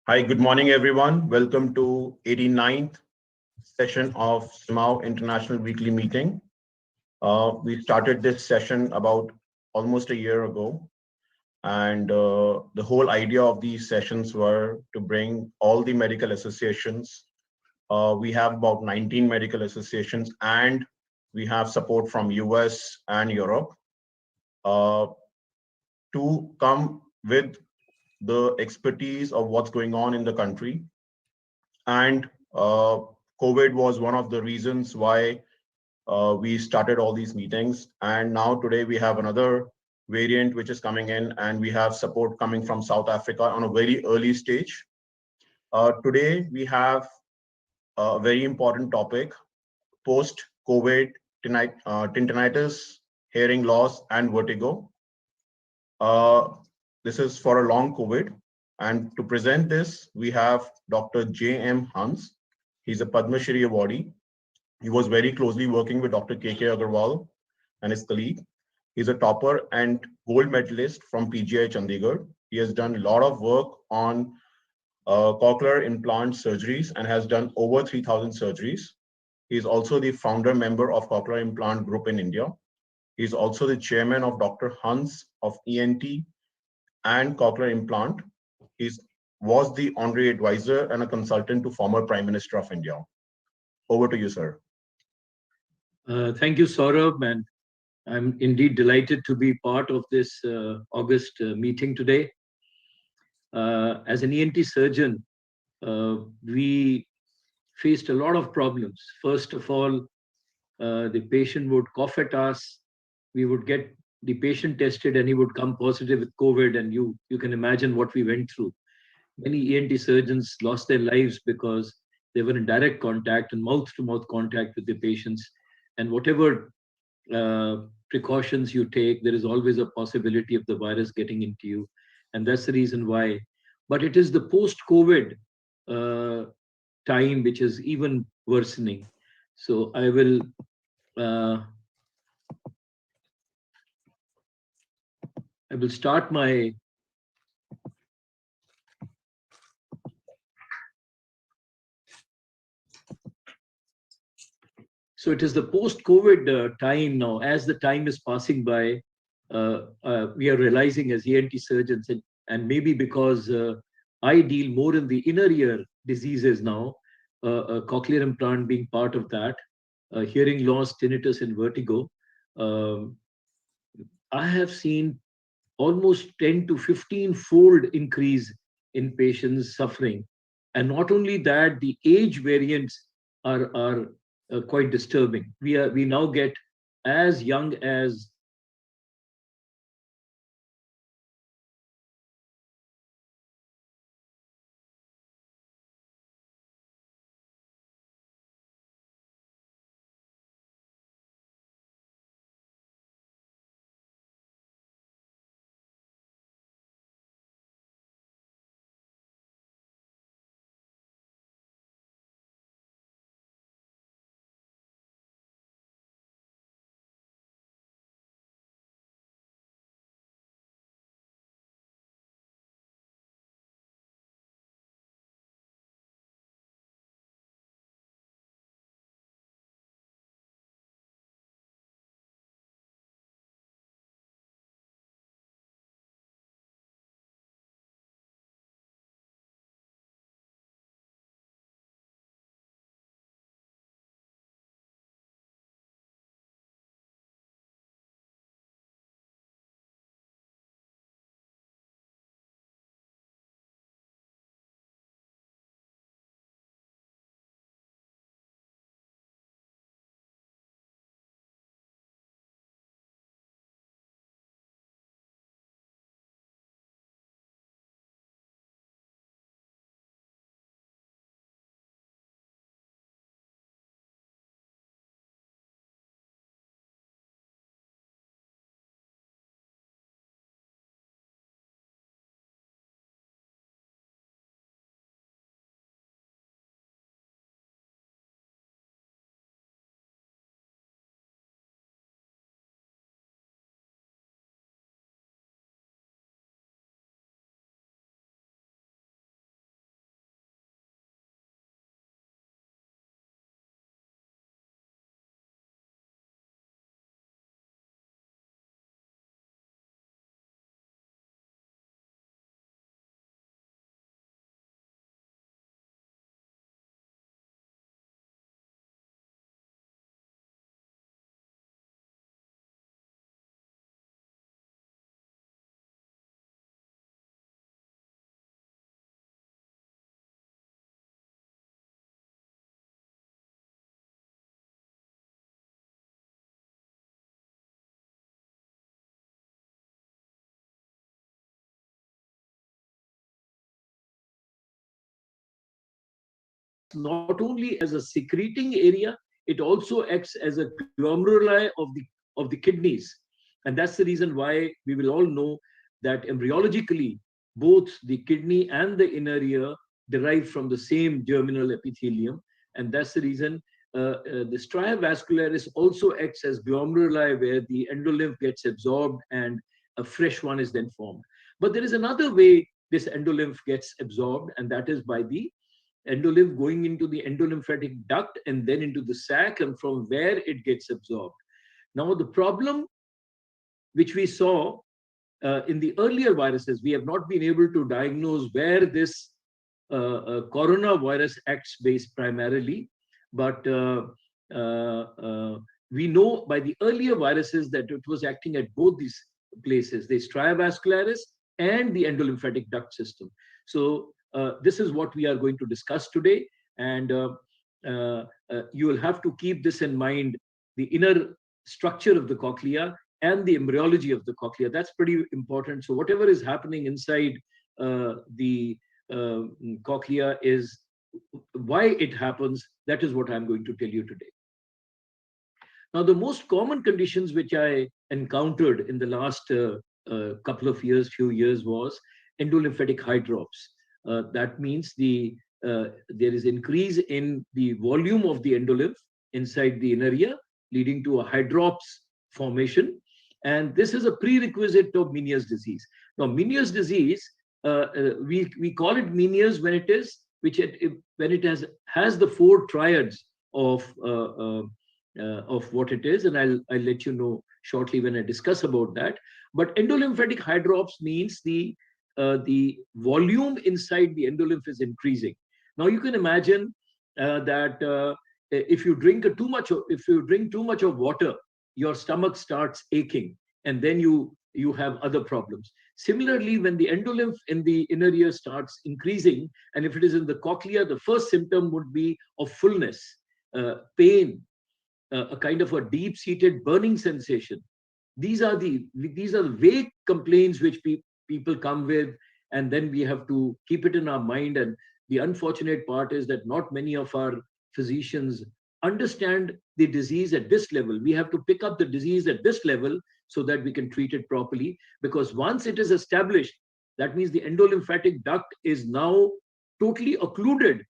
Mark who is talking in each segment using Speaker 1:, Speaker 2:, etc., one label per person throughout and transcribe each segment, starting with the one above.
Speaker 1: Hi, good morning, everyone. Welcome to 89th session of CMAAO International Weekly Meeting. We started this session about almost a year ago, and the whole idea of these sessions were to bring all the medical associations. We have about 19 medical associations, and we have support from US and Europe uh, to come with the expertise of what's going on in the country. And COVID was one of the reasons why we started all these meetings. And now today we have another variant which is coming in, and we have support coming from South Africa on a very early stage. Today we have a very important topic: post-COVID tinnitus, hearing loss, and vertigo. Uh, this is for a long COVID. And to present this, we have Dr. J.M. Hans. He's a Padmashree awardee. He was very closely working with Dr. K.K. Agarwal and his colleague. He's a topper and gold medalist from PGI Chandigarh. He has done a lot of work on cochlear implant surgeries and has done over 3,000 surgeries. He's also the founder member of Cochlear Implant Group in India. He's also the chairman of Dr. Hans of ENT and cochlear implant. He was the honorary advisor and a consultant to former Prime Minister of India. Over to you, sir.
Speaker 2: Thank you, Saurabh, and I'm indeed delighted to be part of this August meeting today. As an ENT surgeon, we faced a lot of problems. First of all, the patient would cough at us. We would get the patient tested and he would come positive with COVID, and you can imagine what we went through. Many ENT surgeons lost their lives because they were in direct contact and mouth-to-mouth contact with the patients. And whatever precautions you take, there is always a possibility of the virus getting into you. And that's the reason why. But it is the post-COVID time which is even worsening. So I will start my So it is the post-COVID time now. As the time is passing by, we are realizing as ENT surgeons, and maybe because I deal more in the inner ear diseases now, cochlear implant being part of that, hearing loss, tinnitus, and vertigo. Um, I have seen almost 10 to 15-fold increase in patients suffering. And not only that, the age variants are quite disturbing. We now get as young as not only as a secreting area, it also acts as a glomeruli of the kidneys. And that's the reason why we will all know that embryologically, both the kidney and the inner ear derive from the same germinal epithelium. And that's the reason the stria vascularis also acts as glomeruli where the endolymph gets absorbed and a fresh one is then formed. But there is another way this endolymph gets absorbed, and that is by the endolymph going into the endolymphatic duct and then into the sac, and from where it gets absorbed. Now, the problem which we saw in the earlier viruses, we have not been able to diagnose where this coronavirus acts based primarily, but we know by the earlier viruses that it was acting at both these places, the stria vascularis and the endolymphatic duct system. So this is what we are going to discuss today, and you will have to keep this in mind, the inner structure of the cochlea and the embryology of the cochlea. That's pretty important. So whatever is happening inside the cochlea is why it happens. That is what I'm going to tell you today. Now, the most common conditions which I encountered in the last couple of years, few years, was endolymphatic hydrops. That means there is increase in the volume of the endolymph inside the inner ear, leading to a hydrops formation. And this is a prerequisite of Meniere's disease. Now, Meniere's disease, we call it Meniere's when it is, when it has the four triads of what it is, and I'll let you know shortly when I discuss about that. But endolymphatic hydrops means the volume inside the endolymph is increasing. Now you can imagine that if you drink too much of water, your stomach starts aching, and then you have other problems. Similarly, when the endolymph in the inner ear starts increasing, and if it is in the cochlea, the first symptom would be of fullness, pain, a kind of a deep-seated burning sensation. These are the vague complaints which people come with, and then we have to keep it in our mind. And the unfortunate part is that not many of our physicians understand the disease at this level. We have to pick up the disease at this level so that we can treat it properly, because once it is established, that means the endolymphatic duct is now totally occluded.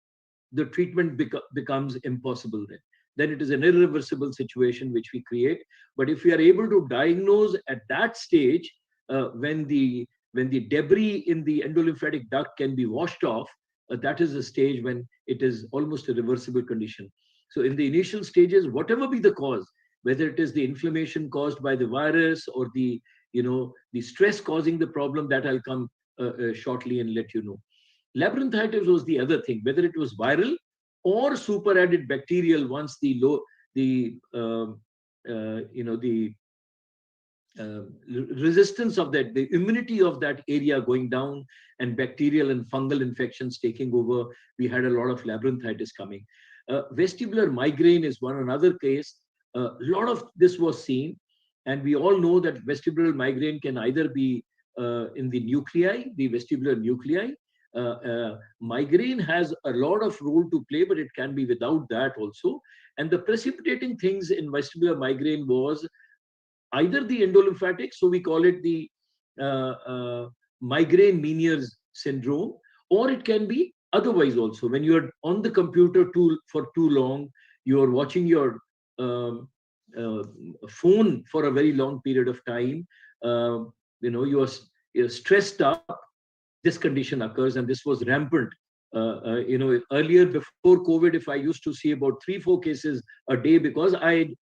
Speaker 2: The treatment becomes impossible then. Then it is an irreversible situation which we create. But if we are able to diagnose at that stage, when the debris in the endolymphatic duct can be washed off, that is a stage when it is almost a reversible condition. So in the initial stages, whatever be the cause, whether it is the inflammation caused by the virus or the stress causing the problem, that I'll come shortly and let you know. Labyrinthitis was the other thing, whether it was viral or superadded bacterial. Once the resistance of that, the immunity of that area going down, and bacterial and fungal infections taking over, we had a lot of labyrinthitis coming. Vestibular migraine is another case. A lot of this was seen, and we all know that vestibular migraine can either be in the nuclei, the vestibular nuclei. Migraine has a lot of role to play, but it can be without that also. And the precipitating things in vestibular migraine was either the endolymphatic, so we call it the migraine Meniere's syndrome, or it can be otherwise also. When you're on the computer for too long, you're watching your phone for a very long period of time, you're stressed up, this condition occurs, and this was rampant. Earlier, before COVID, if I used to see about 3-4 cases a day, because I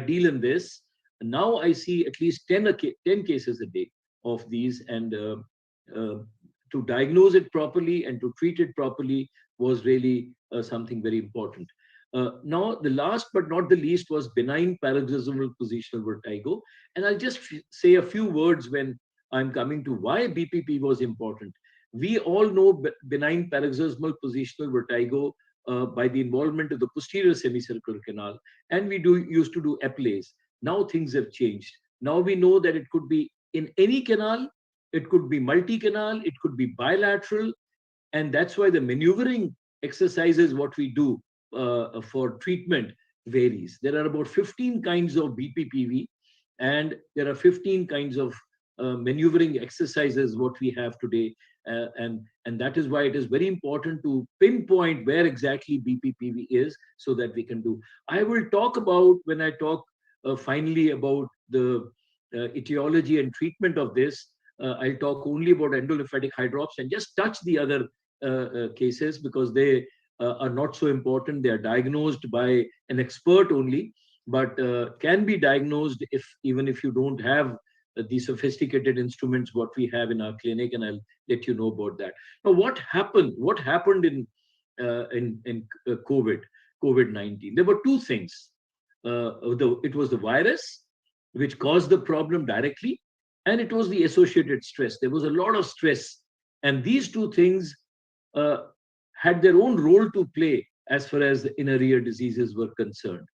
Speaker 2: deal in this, now I see at least 10 cases a day of these, and to diagnose it properly and to treat it properly was really something very important. Now, the last but not the least was benign paroxysmal positional vertigo. And I'll just say a few words when I'm coming to why BPP was important. We all know benign paroxysmal positional vertigo by the involvement of the posterior semicircular canal, and we used to do applies. Now things have changed. Now we know that it could be in any canal, it could be multi-canal, it could be bilateral, and that's why the maneuvering exercises what we do for treatment varies. There are about 15 kinds of BPPV, and there are 15 kinds of maneuvering exercises what we have today, and that is why it is very important to pinpoint where exactly BPPV is so that we can do. I will talk about, when I talk finally about the etiology and treatment of this, I'll talk only about endolymphatic hydrops and just touch the other cases because they are not so important. They are diagnosed by an expert only, but can be diagnosed even if you don't have the sophisticated instruments what we have in our clinic, and I'll let you know about that. Now, what happened? What happened in COVID-19? There were two things. It was the virus which caused the problem directly, and it was the associated stress. There was a lot of stress, and these two things had their own role to play as far as the inner ear diseases were concerned.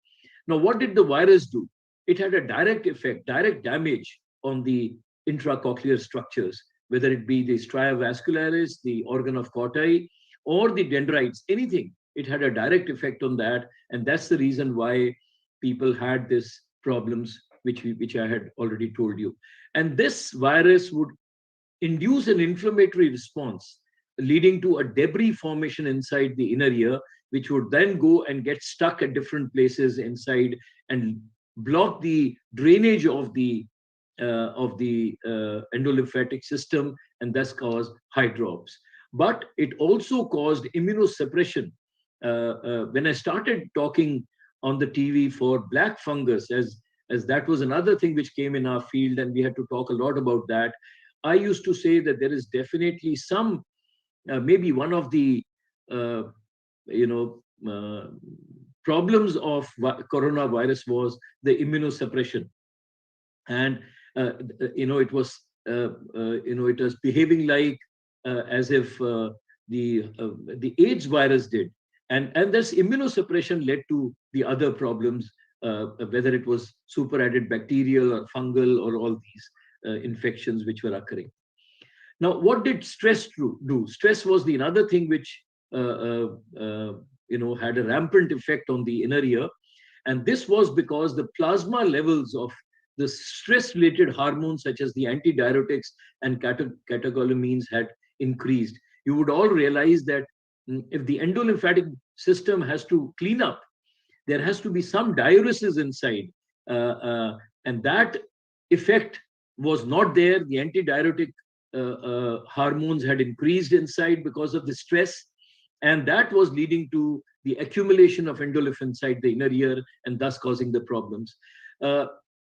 Speaker 2: Now, what did the virus do? It had a direct effect, direct damage on the intracochlear structures, whether it be the stria vascularis, the organ of Corti, or the dendrites, anything. It had a direct effect on that, and that's the reason why people had these problems, which I had already told you. And this virus would induce an inflammatory response, leading to a debris formation inside the inner ear, which would then go and get stuck at different places inside and block the drainage of the endolymphatic system, and thus cause hydrops. But it also caused immunosuppression. When I started talking on the TV for black fungus, as that was another thing which came in our field, and we had to talk a lot about that, I used to say that there is definitely some, maybe one of the, problems of coronavirus was the immunosuppression. And it was behaving like as if the AIDS virus did, and this immunosuppression led to the other problems, whether it was superadded bacterial or fungal or all these infections which were occurring. Now, what did stress do? Stress was the another thing which had a rampant effect on the inner ear, and this was because the plasma levels of the stress-related hormones such as the antidiuretics and catecholamines had increased. You would all realize that if the endolymphatic system has to clean up, there has to be some diuresis inside, and that effect was not there. The antidiuretic hormones had increased inside because of the stress, and that was leading to the accumulation of endolymph inside the inner ear and thus causing the problems.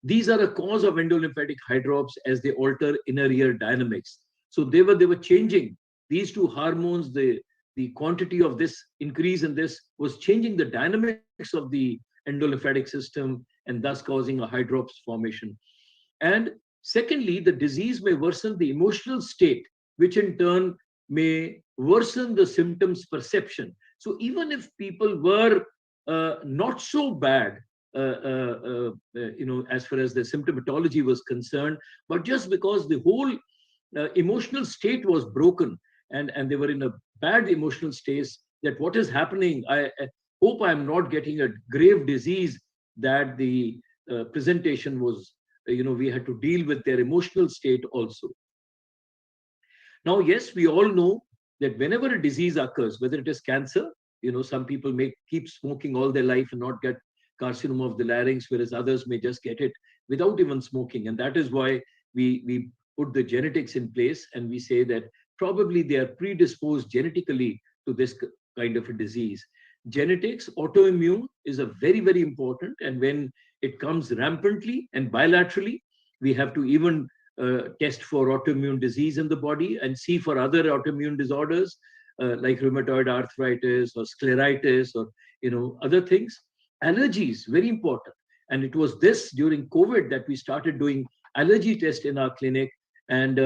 Speaker 2: These are a cause of endolymphatic hydrops as they alter inner ear dynamics. So they were changing these two hormones. The quantity of this increase in this was changing the dynamics of the endolymphatic system and thus causing a hydrops formation. And secondly, the disease may worsen the emotional state, which in turn may worsen the symptoms perception. So even if people were not so bad, as far as the symptomatology was concerned, but just because the whole emotional state was broken and they were in a bad emotional state, that what is happening, I hope I'm not getting a grave disease, that the presentation was, we had to deal with their emotional state also. Now, yes, we all know that whenever a disease occurs, whether it is cancer, some people may keep smoking all their life and not get carcinoma of the larynx, whereas others may just get it without even smoking. And that is why we put the genetics in place, and we say that probably they are predisposed genetically to this kind of a disease. Genetics, autoimmune is a very, very important. And when it comes rampantly and bilaterally, we have to even test for autoimmune disease in the body and see for other autoimmune disorders like rheumatoid arthritis or scleritis or other things. Allergies, very important. And it was this during COVID that we started doing allergy tests in our clinic. And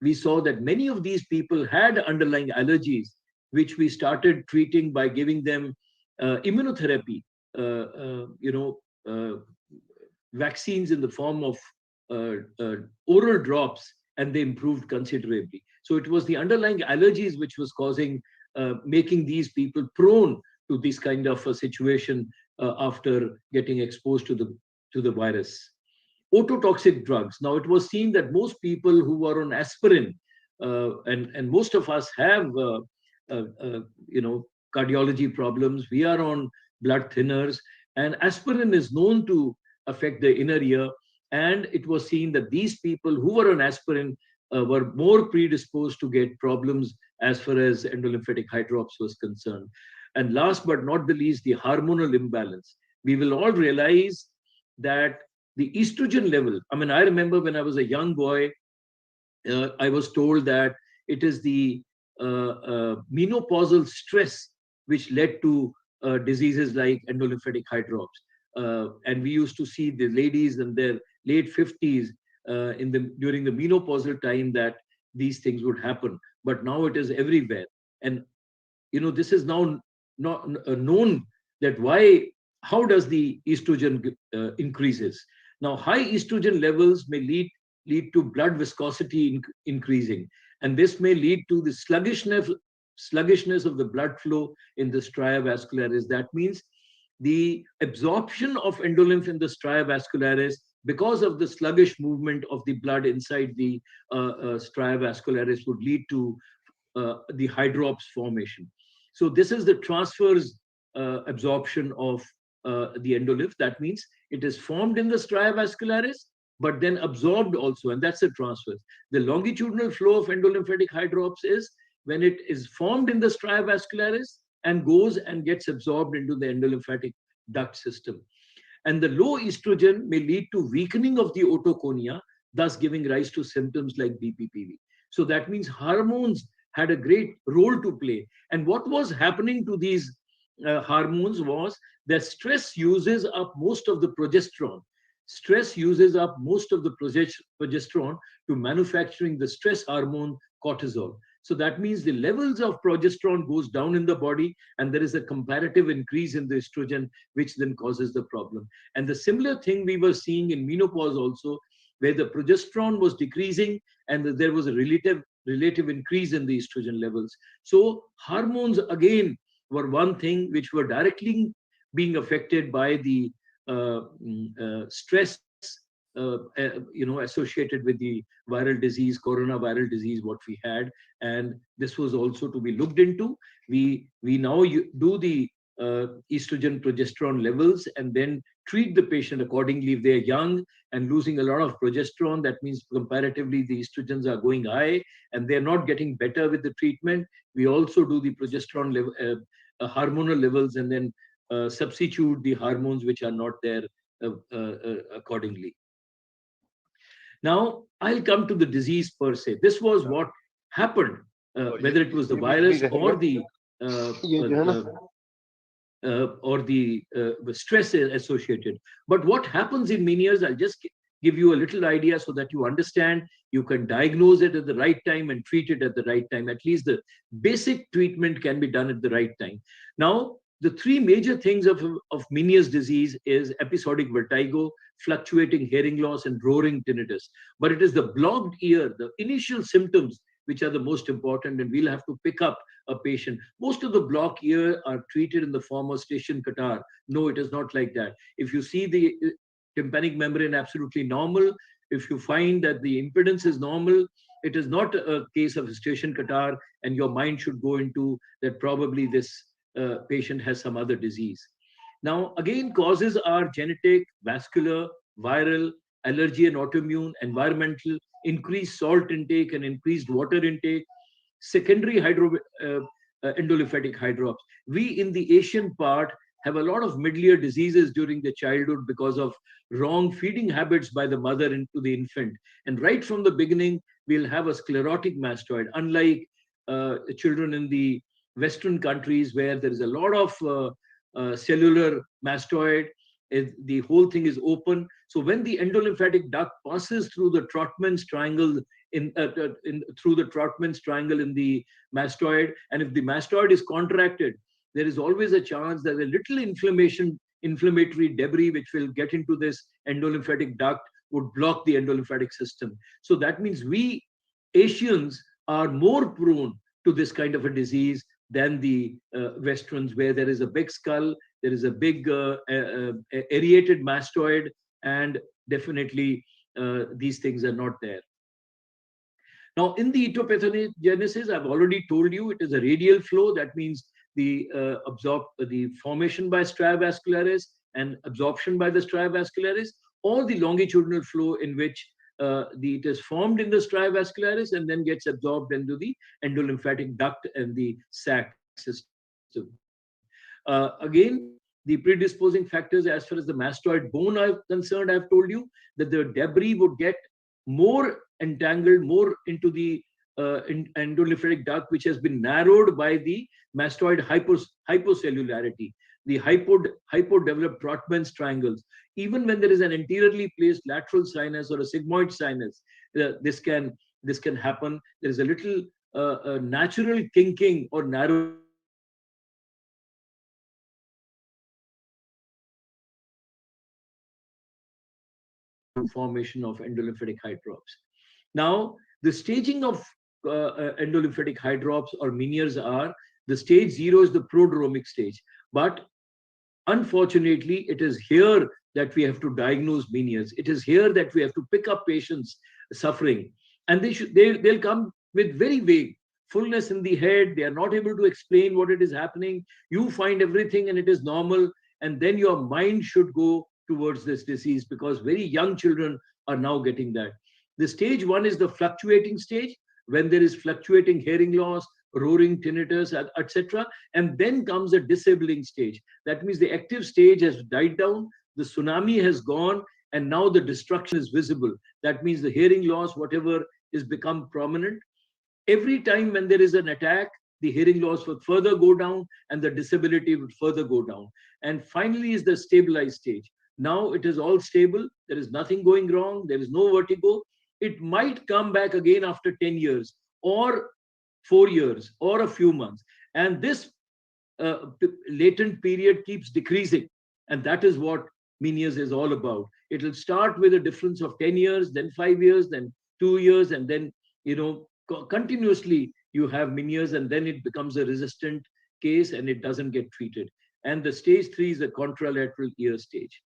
Speaker 2: we saw that many of these people had underlying allergies, which we started treating by giving them immunotherapy, vaccines in the form of oral drops, and they improved considerably. So it was the underlying allergies which was causing making these people prone to this kind of a situation after getting exposed to the virus. Ototoxic drugs. Now, it was seen that most people who are on aspirin, and most of us have, cardiology problems. We are on blood thinners, and aspirin is known to affect the inner ear. And it was seen that these people who were on aspirin were more predisposed to get problems as far as endolymphatic hydrops was concerned. And last but not the least, the hormonal imbalance. We will all realize that the estrogen level, I mean, I remember when I was a young boy, I was told that it is the menopausal stress which led to diseases like endolymphatic hydrops. And we used to see the ladies in their late 50s during the menopausal time that these things would happen. But now it is everywhere. And, this is now not known that how does the estrogen increases. Now, high estrogen levels may lead to blood viscosity increasing, and this may lead to the sluggishness of the blood flow in the stria vascularis. That means the absorption of endolymph in the stria vascularis, because of the sluggish movement of the blood inside the stria vascularis, would lead to the hydrops formation. So this is the transverse absorption of the endolymph. That means it is formed in the stria vascularis, but then absorbed also, and that's the transverse. The longitudinal flow of endolymphatic hydrops is when it is formed in the stria vascularis and goes and gets absorbed into the endolymphatic duct system. And the low estrogen may lead to weakening of the otoconia, thus giving rise to symptoms like BPPV. So that means hormones had a great role to play. And what was happening to these hormones was that stress uses up most of the progesterone. Stress uses up most of the progesterone to manufacturing the stress hormone cortisol. So that means the levels of progesterone goes down in the body, and there is a comparative increase in the estrogen, which then causes the problem. And the similar thing we were seeing in menopause also, where the progesterone was decreasing and there was a relative increase in the estrogen levels. So hormones again were one thing which were directly being affected by the stress associated with the viral disease, coronavirus disease, what we had. And this was also to be looked into. We now do the estrogen progesterone levels and then treat the patient accordingly. If they're young and losing a lot of progesterone, that means comparatively the estrogens are going high and they're not getting better with the treatment. We also do the progesterone level, hormonal levels, and then substitute the hormones which are not there accordingly. Now, I'll come to the disease per se. This was what happened, whether it was the virus or the stress associated. But what happens in many years, I'll just give you a little idea so that you understand. You can diagnose it at the right time and treat it at the right time. At least the basic treatment can be done at the right time. Now, the three major things of Meniere's disease is episodic vertigo, fluctuating hearing loss, and roaring tinnitus. But it is the blocked ear, the initial symptoms, which are the most important, and we'll have to pick up a patient. Most of the blocked ear are treated in the form of station catarrh. No, it is not like that. If you see the tympanic membrane absolutely normal, if you find that the impedance is normal, it is not a case of station catarrh, and your mind should go into that probably this patient has some other disease. Now, again, causes are genetic, vascular, viral, allergy and autoimmune, environmental, increased salt intake and increased water intake, secondary endolymphatic hydrops. We in the Asian part have a lot of middle-ear diseases during the childhood because of wrong feeding habits by the mother into the infant. And right from the beginning, we'll have a sclerotic mastoid, unlike children in the Western countries where there is a lot of cellular mastoid. The whole thing is open. So when the endolymphatic duct passes through the Trotman's triangle through the Trotman's triangle in the mastoid, and if the mastoid is contracted, there is always a chance that a little inflammatory debris which will get into this endolymphatic duct would block the endolymphatic system. So that means we Asians are more prone to this kind of a disease than the Westerns, where there is a big skull, there is a big aerated mastoid, and definitely these things are not there. Now, in the Itopetal Genesis, I've already told you it is a radial flow. That means the formation by stria vascularis and absorption by the stria vascularis, or the longitudinal flow in which it is formed in the stria vascularis and then gets absorbed into the endolymphatic duct and the sac system. Again, the predisposing factors as far as the mastoid bone are concerned, I've told you that the debris would get more entangled, more into the endolymphatic duct, which has been narrowed by the mastoid hypocellularity, the hypodeveloped Trotman's triangles. Even when there is an anteriorly placed lateral sinus or a sigmoid sinus, this can happen. There is a little natural kinking or narrow formation of endolymphatic hydrops. Now, the staging of endolymphatic hydrops or Meniere's are, the stage 0 is the prodromic stage. But unfortunately, it is here that we have to diagnose Meniere's. It is here that we have to pick up patients suffering. And they'll come with very vague fullness in the head. They are not able to explain what it is happening. You find everything and it is normal. And then your mind should go towards this disease, because very young children are now getting that. The stage 1 is the fluctuating stage, when there is fluctuating hearing loss, roaring tinnitus, etc. And then comes a disabling stage. That means the active stage has died down, the tsunami has gone, and now the destruction is visible. That means the hearing loss, whatever, is become prominent. Every time when there is an attack, the hearing loss would further go down and the disability would further go down. And finally is the stabilized stage. Now it is all stable. There is nothing going wrong. There is no vertigo. It might come back again after 10 years or 4 years or a few months. And this latent period keeps decreasing. And that is what Meniere's is all about. It will start with a difference of 10 years, then 5 years, then 2 years, and then, continuously you have Meniere's, and then it becomes a resistant case and it doesn't get treated. And the stage 3 is the contralateral ear stage.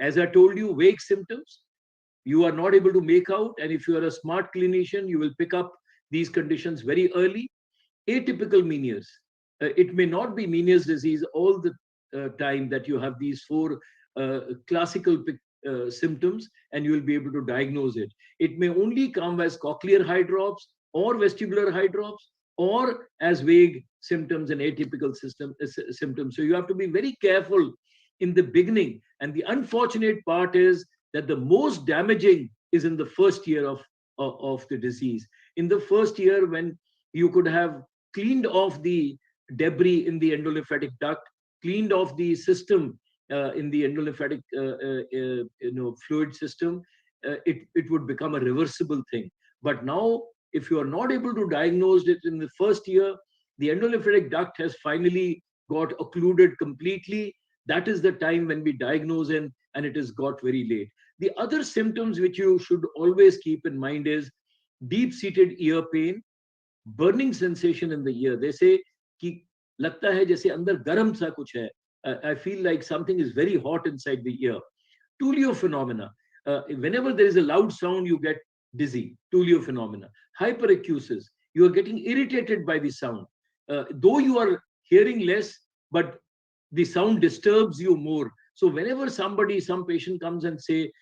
Speaker 2: As I told you, vague symptoms, you are not able to make out. And if you are a smart clinician, you will pick up these conditions very early. Atypical Meniere's. It may not be Meniere's disease all the time that you have these 4 classical symptoms and you will be able to diagnose it. It may only come as cochlear hydrops or vestibular hydrops, or as vague symptoms and atypical symptoms. So you have to be very careful in the beginning. And the unfortunate part is that the most damaging is in the first year of the disease. In the first year, when you could have cleaned off the debris in the endolymphatic duct, cleaned off the system in the endolymphatic fluid system, it would become a reversible thing. But now, if you are not able to diagnose it in the first year, the endolymphatic duct has finally got occluded completely. That is the time when we diagnose and it is got very late. The other symptoms which you should always keep in mind is deep-seated ear pain, burning sensation in the ear. They say कि लगता है जैसे अंदर गर्म सा कुछ है. I feel like something is very hot inside the ear. Tullio phenomena. Whenever there is a loud sound, you get dizzy. Tullio phenomena. Hyperacusis. You are getting irritated by the sound. Though you are hearing less, but the sound disturbs you more. So whenever some patient comes and say,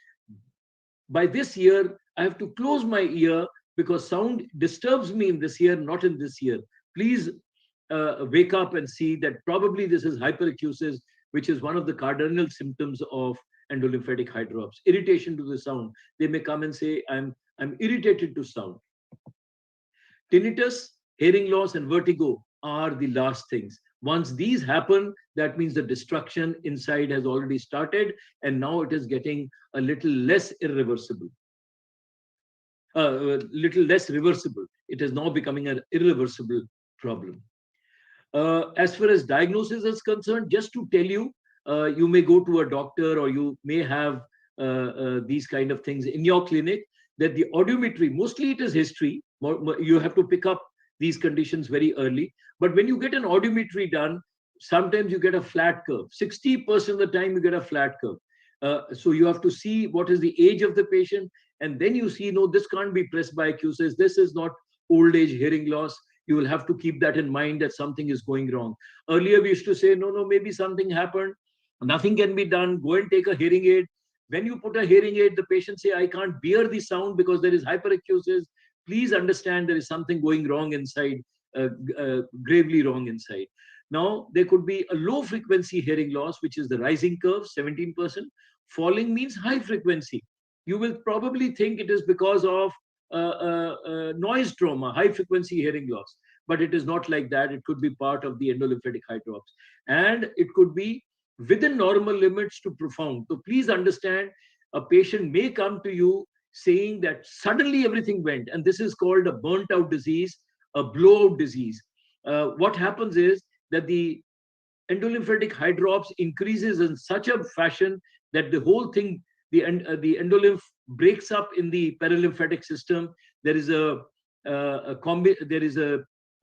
Speaker 2: by this ear, I have to close my ear because sound disturbs me in this ear, not in this ear. Please wake up and see that probably this is hyperacusis, which is one of the cardinal symptoms of endolymphatic hydrops. Irritation to the sound. They may come and say, I'm irritated to sound. Tinnitus, hearing loss, and vertigo are the last things. Once these happen, that means the destruction inside has already started, and now it is getting a little less irreversible. Little less reversible. It is now becoming an irreversible problem. As far as diagnosis is concerned, just to tell you, you may go to a doctor or you may have these kind of things in your clinic, that the audiometry, mostly it is history. You have to pick up these conditions very early. But when you get an audiometry done, sometimes you get a flat curve. 60% of the time you get a flat curve. So you have to see what is the age of the patient, and then you see, no, this can't be presbyacusis. This is not old age hearing loss. You will have to keep that in mind, that something is going wrong. Earlier we used to say, no, maybe something happened. Nothing can be done. Go and take a hearing aid. When you put a hearing aid, the patient say, I can't bear the sound because there is hyperacusis. Please understand there is something going wrong inside, gravely wrong inside. Now, there could be a low frequency hearing loss, which is the rising curve, 17%. Falling means high frequency. You will probably think it is because of noise trauma, high frequency hearing loss, but it is not like that. It could be part of the endolymphatic hydrops, and it could be within normal limits to profound. So please understand, a patient may come to you saying that suddenly everything went, and this is called a burnt out disease, a blowout disease. What happens is that the endolymphatic hydrops increases in such a fashion that the whole thing, the endolymph breaks up in the paralymphatic system. There is a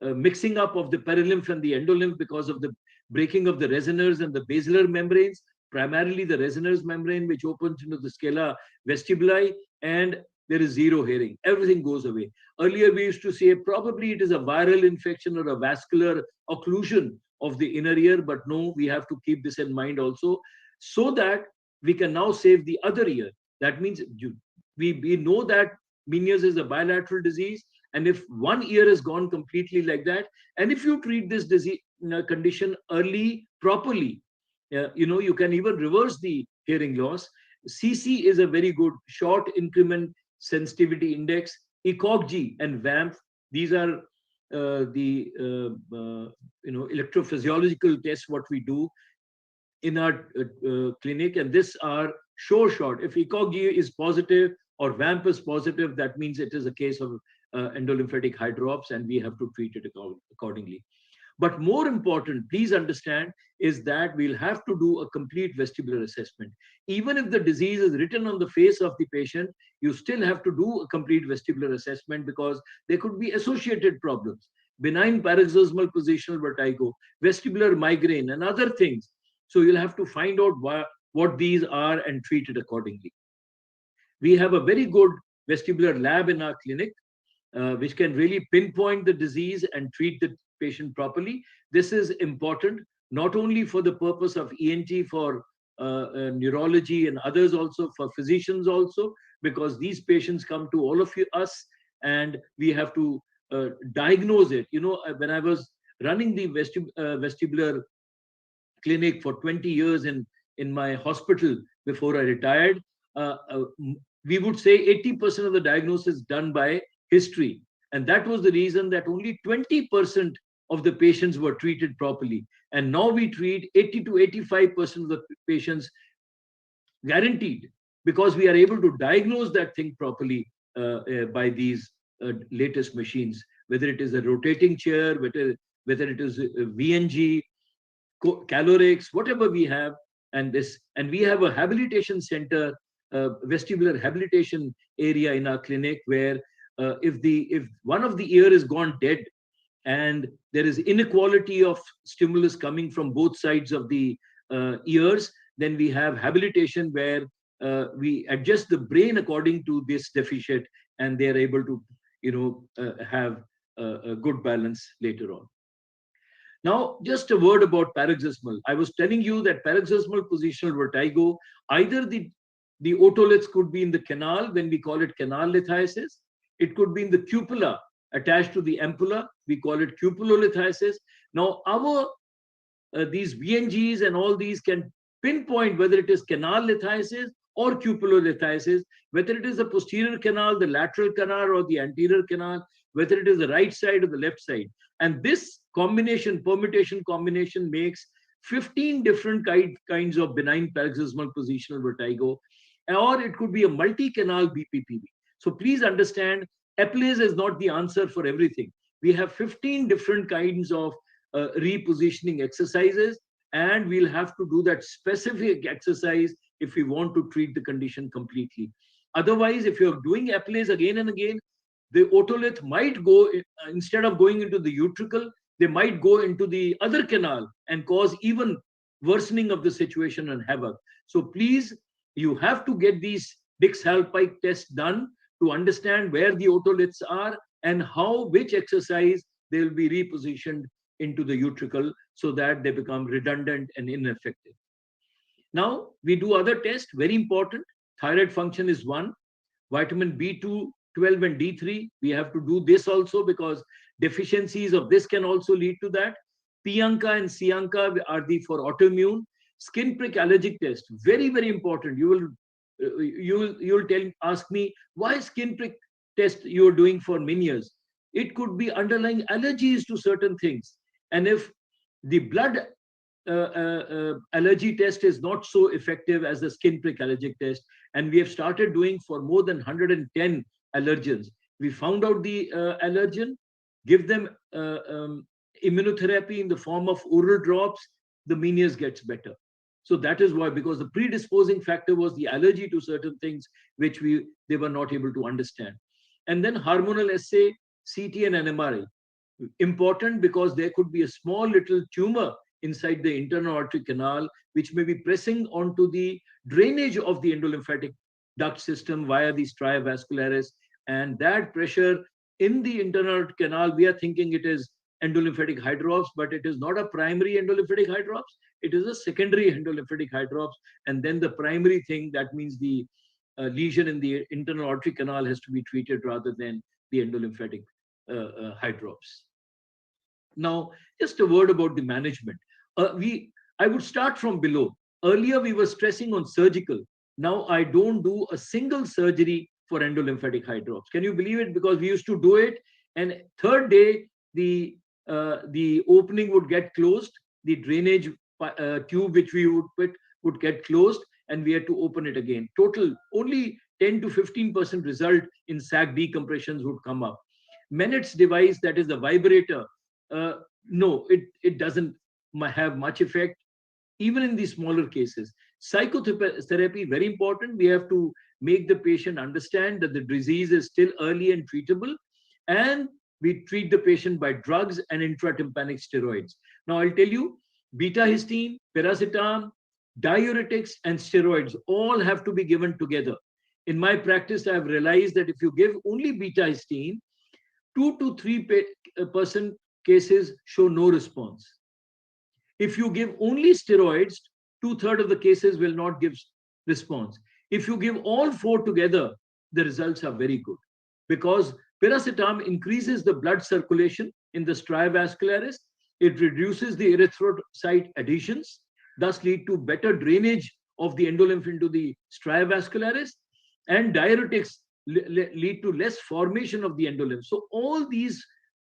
Speaker 2: mixing up of the paralymph and the endolymph because of the breaking of the resoners and the basilar membranes, primarily the resoners membrane, which opens into the scala vestibuli, and there is zero hearing. Everything goes away. Earlier, we used to say probably it is a viral infection or a vascular occlusion of the inner ear, but no, we have to keep this in mind also, so that we can now save the other ear. That means we know that Meniere's is a bilateral disease, and if one ear is gone completely like that, and if you treat this disease condition early, properly, you can even reverse the hearing loss. CC is a very good short increment sensitivity index. ECOG and VAMP, these are the electrophysiological tests what we do in our clinic, and these are sure shot. If ECOG is positive or VAMP is positive, that means it is a case of endolymphatic hydrops, and we have to treat it accordingly. But more important, please understand, is that we'll have to do a complete vestibular assessment. Even if the disease is written on the face of the patient, you still have to do a complete vestibular assessment, because there could be associated problems. Benign paroxysmal positional vertigo, vestibular migraine, and other things. So you'll have to find out what these are and treat it accordingly. We have a very good vestibular lab in our clinic, which can really pinpoint the disease and treat the patient properly. This is important not only for the purpose of ENT, for neurology and others also, for physicians also, because these patients come to all of us and we have to diagnose it. When I was running the vestibular clinic for 20 years in my hospital before I retired, we would say 80% of the diagnosis done by history. And that was the reason that only 20% of the patients were treated properly. And now we treat 80 to 85% of the patients guaranteed, because we are able to diagnose that thing properly by these latest machines, whether it is a rotating chair, whether it is VNG, calorics, whatever we have. And we have a habilitation center, vestibular habilitation area in our clinic, where if one of the ear is gone dead and there is inequality of stimulus coming from both sides of the ears, then we have habilitation where we adjust the brain according to this deficit, and they are able to have a good balance later on. Now, just a word about paroxysmal. I was telling you that paroxysmal positional vertigo, either the otoliths could be in the canal, when we call it canal lithiasis. It could be in the cupula attached to the ampulla. We call it cupulolithiasis. Now, these VNGs and all these can pinpoint whether it is canal lithiasis or cupulolithiasis, whether it is the posterior canal, the lateral canal, or the anterior canal, whether it is the right side or the left side. And this permutation combination makes 15 different kinds of benign paroxysmal positional vertigo, or it could be a multi-canal BPPV. So please understand, Eplase is not the answer for everything. We have 15 different kinds of repositioning exercises, and we'll have to do that specific exercise if we want to treat the condition completely. Otherwise, if you're doing Eplase again and again, the otolith might go, instead of going into the utricle, they might go into the other canal and cause even worsening of the situation and havoc. So please, you have to get these Dix-Hallpike tests done to understand where the otoliths are and how, which exercise they will be repositioned into the utricle so that they become redundant and ineffective. Now, we do other tests, very important. Thyroid function is one. Vitamin B2, 12 and D3, we have to do this also because deficiencies of this can also lead to that. P-ANCA and C-ANCA are the for autoimmune. Skin prick allergic test, very, very important. You will ask me, why skin prick test you are doing for many years? It could be underlying allergies to certain things. And if the blood allergy test is not so effective as the skin prick allergic test, and we have started doing for more than 110 allergens. We found out the allergen, give them immunotherapy in the form of oral drops, the menias gets better. So that is why, because the predisposing factor was the allergy to certain things which they were not able to understand. And then hormonal assay, CT and NMRI. Important because there could be a small little tumor inside the internal aortic canal, which may be pressing onto the drainage of the endolymphatic duct system via the stria vascularis. And that pressure in the internal canal, we are thinking it is endolymphatic hydrops, but it is not a primary endolymphatic hydrops. It is a secondary endolymphatic hydrops. And then the primary thing, that means the lesion in the internal aortic canal has to be treated rather than the endolymphatic hydrops. Now, just a word about the management. I would start from below. Earlier, we were stressing on surgical. Now, I don't do a single surgery for endolymphatic hydrops. Can you believe it? Because we used to do it, and third day, the opening would get closed, the drainage tube which we would put would get closed, and we had to open it again. Total, only 10 to 15% result in sac decompressions would come up. Mennett's device, that is the vibrator, no, it doesn't have much effect, even in the smaller cases. Psychotherapy, very important. We have to make the patient understand that the disease is still early and treatable, and we treat the patient by drugs and intratympanic steroids. Now, I'll tell you, beta-histine, paracetam, diuretics, and steroids all have to be given together. In my practice, I've realized that if you give only beta-histine, 2 to 3% cases show no response. If you give only steroids, 2/3 of the cases will not give response. If you give all four together, the results are very good, because paracetam increases the blood circulation in the stria vascularis. It reduces the erythrocyte adhesions, thus lead to better drainage of the endolymph into the stria vascularis, and diuretics lead to less formation of the endolymph. So all these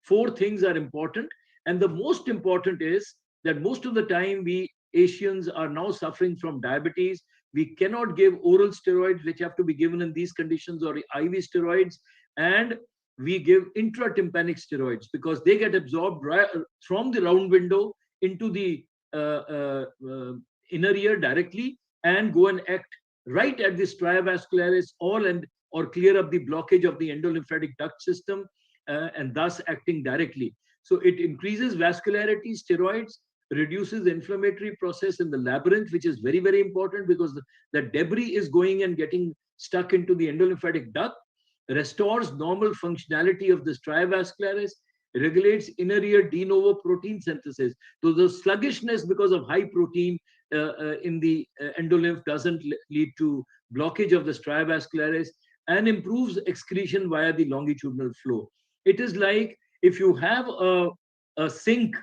Speaker 2: four things are important. And the most important is that most of the time we Asians are now suffering from diabetes. We cannot give oral steroids, which have to be given in these conditions, or IV steroids, and we give intratympanic steroids because they get absorbed right from the round window into the inner ear directly and go and act right at the stria vascularis or clear up the blockage of the endolymphatic duct system, and thus acting directly. So it increases vascularity. Steroids reduces the inflammatory process in the labyrinth, which is very, very important because the debris is going and getting stuck into the endolymphatic duct, restores normal functionality of the stria vascularis, regulates inner ear de novo protein synthesis. So the sluggishness because of high protein in the endolymph doesn't lead to blockage of the stria vascularis, and improves excretion via the longitudinal flow. It is like if you have a sink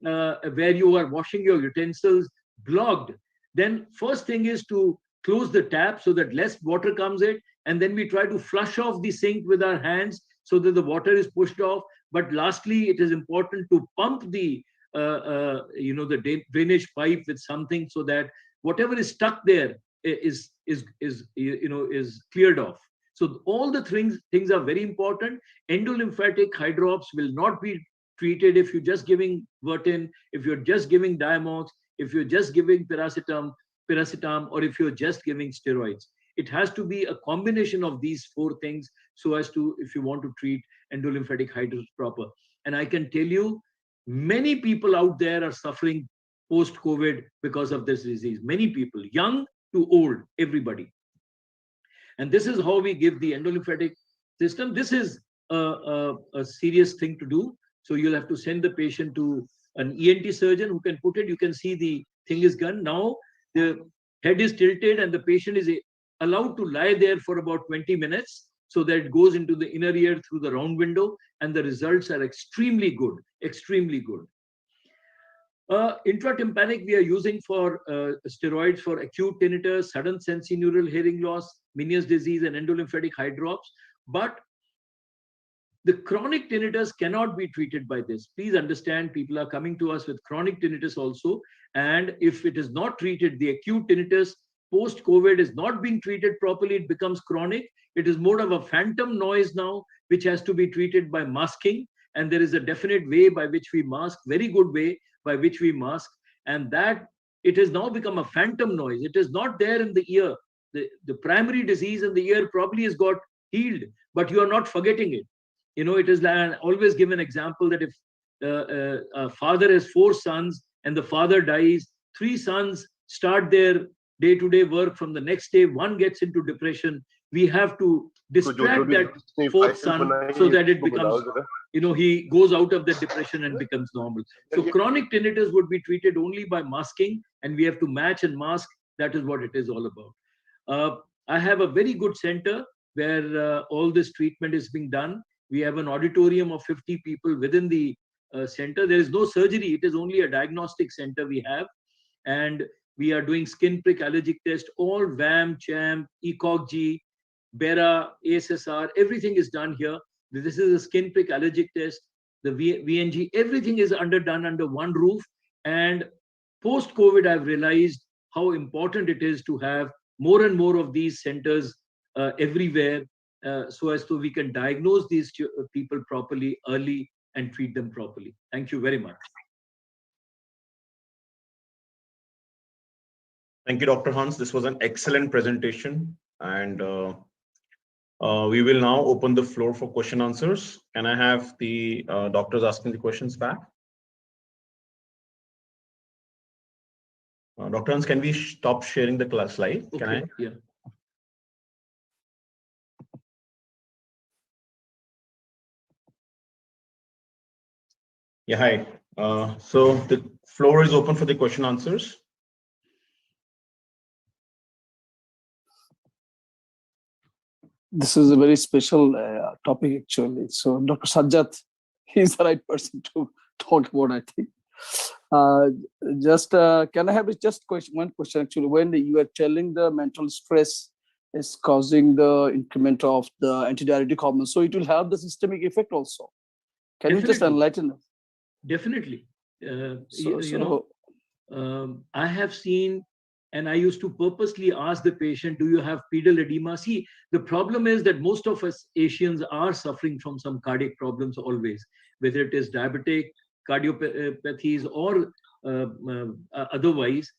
Speaker 2: where you are washing your utensils blocked, then first thing is to close the tap so that less water comes in, and then we try to flush off the sink with our hands so that the water is pushed off. But lastly, it is important to pump the the drainage pipe with something so that whatever is stuck there is cleared off. So all the things are very important. Endolymphatic hydrops will not be treated if you're just giving Vertin, if you're just giving Diamox, if you're just giving paracetam, or if you're just giving steroids. It has to be a combination of these four things so as to, if you want to treat endolymphatic hydrops proper. And I can tell you, many people out there are suffering post-COVID because of this disease. Many people, young to old, everybody. And this is how we give the endolymphatic system. This is a serious thing to do. So you'll have to send the patient to an ENT surgeon who can put it. You can see the thing is gone. Now the head is tilted and the patient is allowed to lie there for about 20 minutes so that it goes into the inner ear through the round window, and the results are extremely good, extremely good. Intratympanic we are using for steroids for acute tinnitus, sudden sensorineural hearing loss, Meniere's disease, and endolymphatic hydrops. But the chronic tinnitus cannot be treated by this. Please understand, people are coming to us with chronic tinnitus also. And if it is not treated, the acute tinnitus post-COVID is not being treated properly, it becomes chronic. It is more of a phantom noise now, which has to be treated by masking. And there is a definite way by which we mask, very good way by which we mask. And that it has now become a phantom noise. It is not there in the ear. The primary disease in the ear probably has got healed, but you are not forgetting it. You know, it is like, I always give an example that if a father has 4 sons and the father dies, 3 sons start their day-to-day work. From the next day, 1 gets into depression. We have to distract that 4th son so that it becomes, you know, he goes out of the depression and becomes normal. So chronic tinnitus would be treated only by masking, and we have to match and mask. That is what it is all about. I have a very good center where all this treatment is being done. We have an auditorium of 50 people within the center. There is no surgery. It is only a diagnostic center we have. And we are doing skin prick allergic test, all VAM, CHAMP, ECOG-G, BERA, ASSR, everything is done here. This is a skin prick allergic test, the VNG, everything is done under one roof. And post-COVID, I've realized how important it is to have more and more of these centers everywhere, so as to we can diagnose these people properly early and treat them properly. Thank you very much.
Speaker 1: Thank you, Dr. Hans. This was an excellent presentation, and we will now open the floor for question answers. Can I have the doctors asking the questions back? Dr. Hans, can we stop sharing the class slide?
Speaker 2: Okay.
Speaker 1: Can I?
Speaker 2: Yeah.
Speaker 1: Yeah, hi. So the floor is open for the question answers.
Speaker 3: This is a very special topic, actually. So Dr. Sajjad, he's the right person to talk about, I think. Can I have just one question, actually? When you are telling the mental stress is causing the increment of the antidiuretic hormones, so it will have the systemic effect also. Can you just enlighten us?
Speaker 2: Definitely. I have seen, and I used to purposely ask the patient, do you have pedal edema? See, the problem is that most of us Asians are suffering from some cardiac problems always, whether it is diabetic, cardiopathies, or otherwise.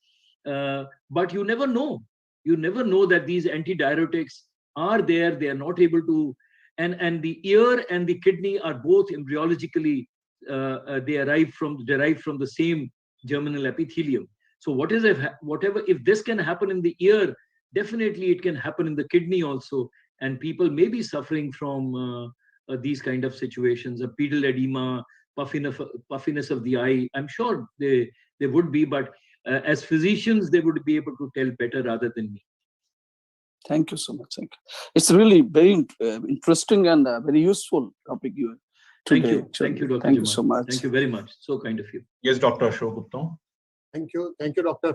Speaker 2: But you never know. You never know that these antidiuretics are there. They are not able to, and the ear and the kidney are both embryologically, they derived from the same germinal epithelium. So if this can happen in the ear, definitely it can happen in the kidney also. And people may be suffering from these kind of situations, a pedal edema, puffiness of the eye. I'm sure they would be, but as physicians, they would be able to tell better rather than me.
Speaker 3: Thank you so much. Thank you. It's really very interesting and very useful topic you.
Speaker 2: Thank you. Thank you, Dr.
Speaker 3: Thank you so much.
Speaker 2: Thank you very much. So kind of you.
Speaker 1: Yes, Dr. Ashok Gupta.
Speaker 4: Thank you, Dr.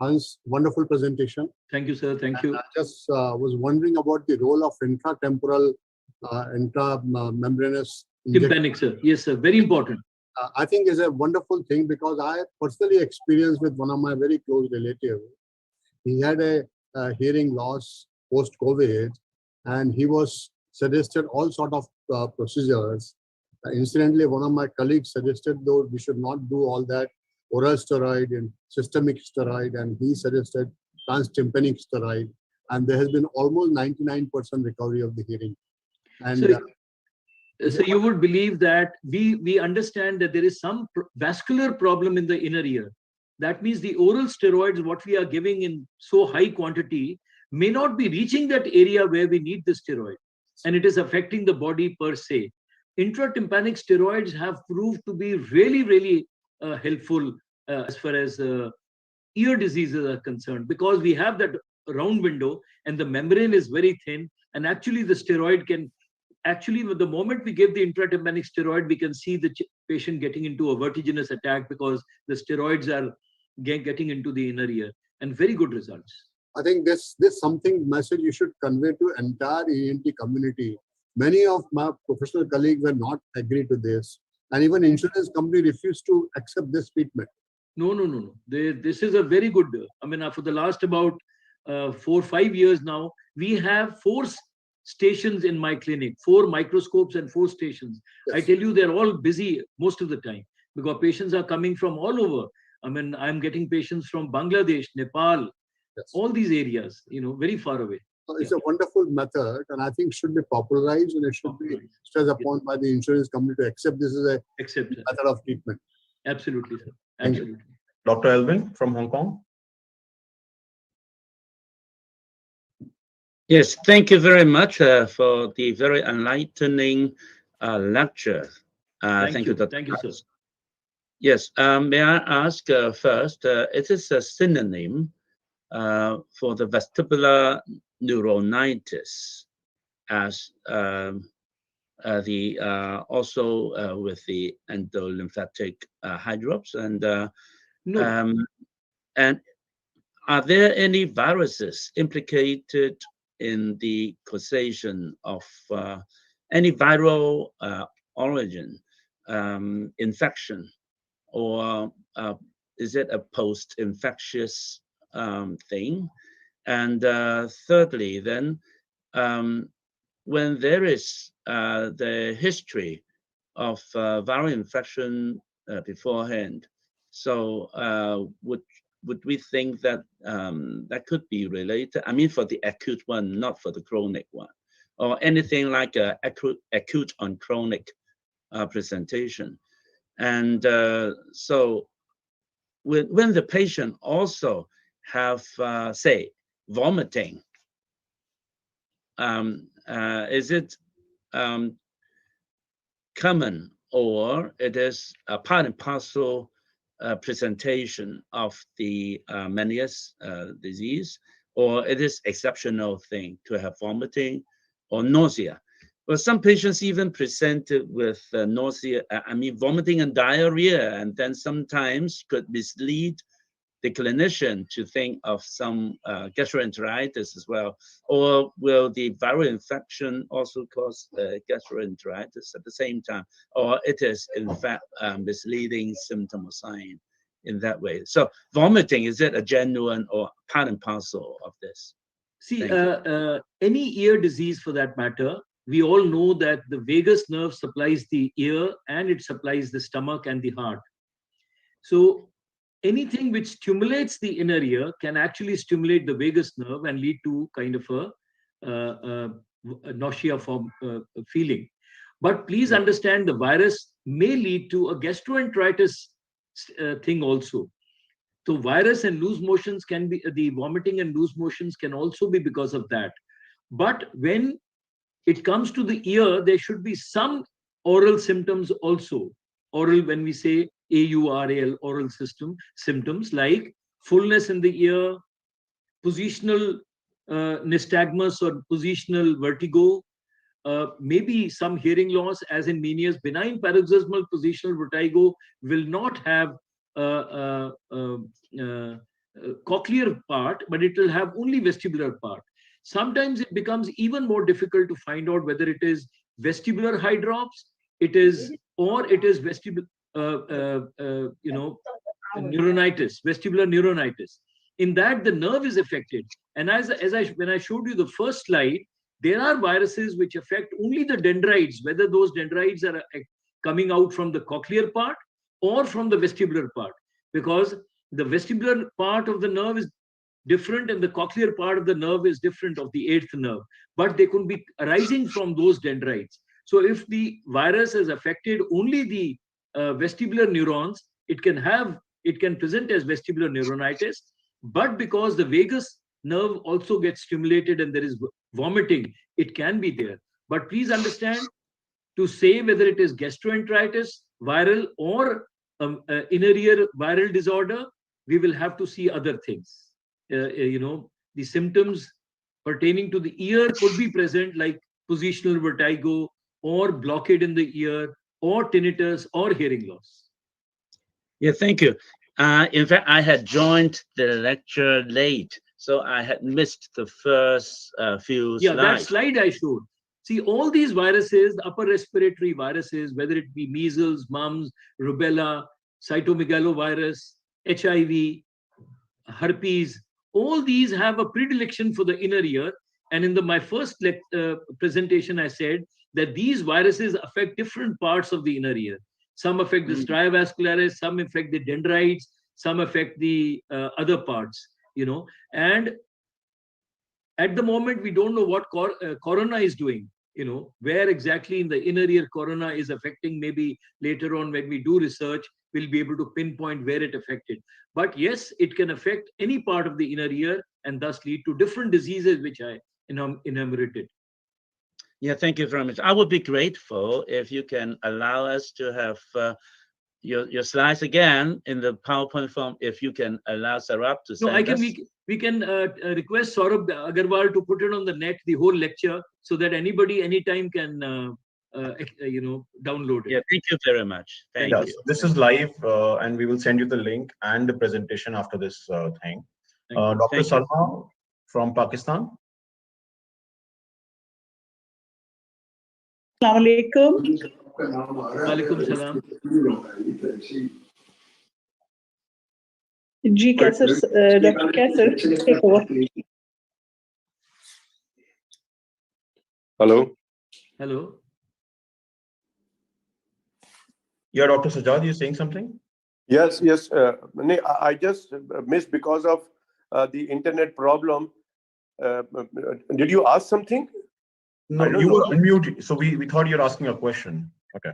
Speaker 4: Hans. Wonderful presentation.
Speaker 2: Thank you, sir. Thank you.
Speaker 4: I just was wondering about the role of intratemporal, intramembranous
Speaker 2: Tympanic, sir. Yes, sir. Very important.
Speaker 4: I think is a wonderful thing, because I personally experienced with one of my very close relatives. He had a hearing loss post-COVID, and he was suggested all sort of procedures. Incidentally, one of my colleagues suggested, though, we should not do all that oral steroid and systemic steroid, and he suggested transtympanic steroid. and there has been almost 99% recovery of the hearing. And
Speaker 2: so you would believe that we understand that there is some vascular problem in the inner ear. That means the oral steroids, what we are giving in so high quantity, may not be reaching that area where we need the steroid, and it is affecting the body per se. Intratympanic steroids have proved to be really, really helpful as far as ear diseases are concerned, because we have that round window and the membrane is very thin, and actually the steroid can actually, the moment we give the intratympanic steroid, we can see the patient getting into a vertiginous attack because the steroids are getting into the inner ear, and very good results.
Speaker 4: I think this something message you should convey to entire ENT community. Many of my professional colleagues were not agree to this, and even insurance company refused to accept this treatment.
Speaker 2: No. This is a very good. I mean, for the last about 4 or 5 years now, we have 4 stations in my clinic, 4 microscopes and 4 stations. Yes. I tell you, they're all busy most of the time because patients are coming from all over. I mean, I'm getting patients from Bangladesh, Nepal, yes, all these areas, very far away.
Speaker 4: So it's a wonderful method, and I think should be popularized, and it should be stressed upon by the insurance company to accept this as a method of treatment.
Speaker 2: Absolutely, sir. Absolutely.
Speaker 1: Dr. Elvin from Hong Kong.
Speaker 5: Yes, thank you very much for the very enlightening lecture. Thank you, Dr.
Speaker 2: Thank you, sir.
Speaker 5: Yes, may I ask first, it is a synonym for the vestibular neuronitis, as also with the endolymphatic hydrops, and
Speaker 2: no.
Speaker 5: And are there any viruses implicated in the causation of any viral origin infection, or is it a post-infectious thing? And thirdly, then, when there is the history of viral infection beforehand, so would we think that that could be related? I mean, for the acute one, not for the chronic one, or anything like a acute on chronic presentation. And so when the patient also have, say, vomiting, is it common, or it is a part and parcel presentation of the Meniere's disease, or it is exceptional thing to have vomiting or nausea? Well, some patients even presented with nausea, vomiting and diarrhea, and then sometimes could mislead the clinician to think of some gastroenteritis as well. Or will the viral infection also cause gastroenteritis at the same time? Or it is, in fact, misleading symptom or sign in that way? So vomiting, is it a genuine or part and parcel of this?
Speaker 2: See, any ear disease for that matter, we all know that the vagus nerve supplies the ear and it supplies the stomach and the heart. So anything which stimulates the inner ear can actually stimulate the vagus nerve and lead to kind of a nausea form feeling. But please understand, the virus may lead to a gastroenteritis thing also. So virus and loose motions can be, the vomiting and loose motions can also be because of that. But when it comes to the ear, there should be some oral symptoms also. Oral, when we say AURAL, oral symptoms like fullness in the ear, positional nystagmus or positional vertigo, maybe some hearing loss, as in Meniere's. Benign paroxysmal positional vertigo will not have cochlear part, but it will have only vestibular part. Sometimes it becomes even more difficult to find out whether it is vestibular hydrops, or it is vestibular neuronitis, vestibular neuronitis. In that, the nerve is affected. And when I showed you the first slide, there are viruses which affect only the dendrites, whether those dendrites are coming out from the cochlear part or from the vestibular part, because the vestibular part of the nerve is different, and the cochlear part of the nerve is different of the 8th nerve, but they could be arising from those dendrites. So if the virus has affected only the vestibular neurons, it can present as vestibular neuronitis, but because the vagus nerve also gets stimulated and there is vomiting, it can be there. But please understand, to say whether it is gastroenteritis, viral, or inner ear viral disorder, we will have to see other things. The symptoms pertaining to the ear could be present, like positional vertigo, or blockade in the ear, or tinnitus, or hearing loss.
Speaker 5: Yeah, thank you. In fact, I had joined the lecture late, so I had missed the first few slides.
Speaker 2: Yeah, that slide I showed. See, all these viruses, the upper respiratory viruses, whether it be measles, mumps, rubella, cytomegalovirus, HIV, herpes, all these have a predilection for the inner ear. And in my first presentation, I said that these viruses affect different parts of the inner ear. Some affect the stria vascularis, some affect the dendrites, some affect the other parts, and at the moment, we don't know what corona is doing, where exactly in the inner ear corona is affecting. Maybe later on when we do research, we'll be able to pinpoint where it affected. But yes, it can affect any part of the inner ear and thus lead to different diseases, which I enumerated.
Speaker 5: Yeah, thank you very much. I would be grateful if you can allow us to have your slides again in the PowerPoint form, if you can allow Saurabh to send us.
Speaker 2: We can request Saurabh Agarwal to put it on the net, the whole lecture, so that anybody, anytime can, download it.
Speaker 5: Yeah, thank you very much. Thank you.
Speaker 1: So this is live, and we will send you the link and the presentation after this thing. Dr. Salma from Pakistan.
Speaker 6: Assalamu alaikum.
Speaker 2: Walaikum salam.
Speaker 6: Ji Kaisar, Dr. Kaisar, take over.
Speaker 7: Hello.
Speaker 2: Hello.
Speaker 1: Yeah, Dr. Sajjad, you're saying something?
Speaker 7: Yes. I just missed because of the internet problem. Did you ask something?
Speaker 1: No, you were unmuted, so we thought you were asking a question. Okay.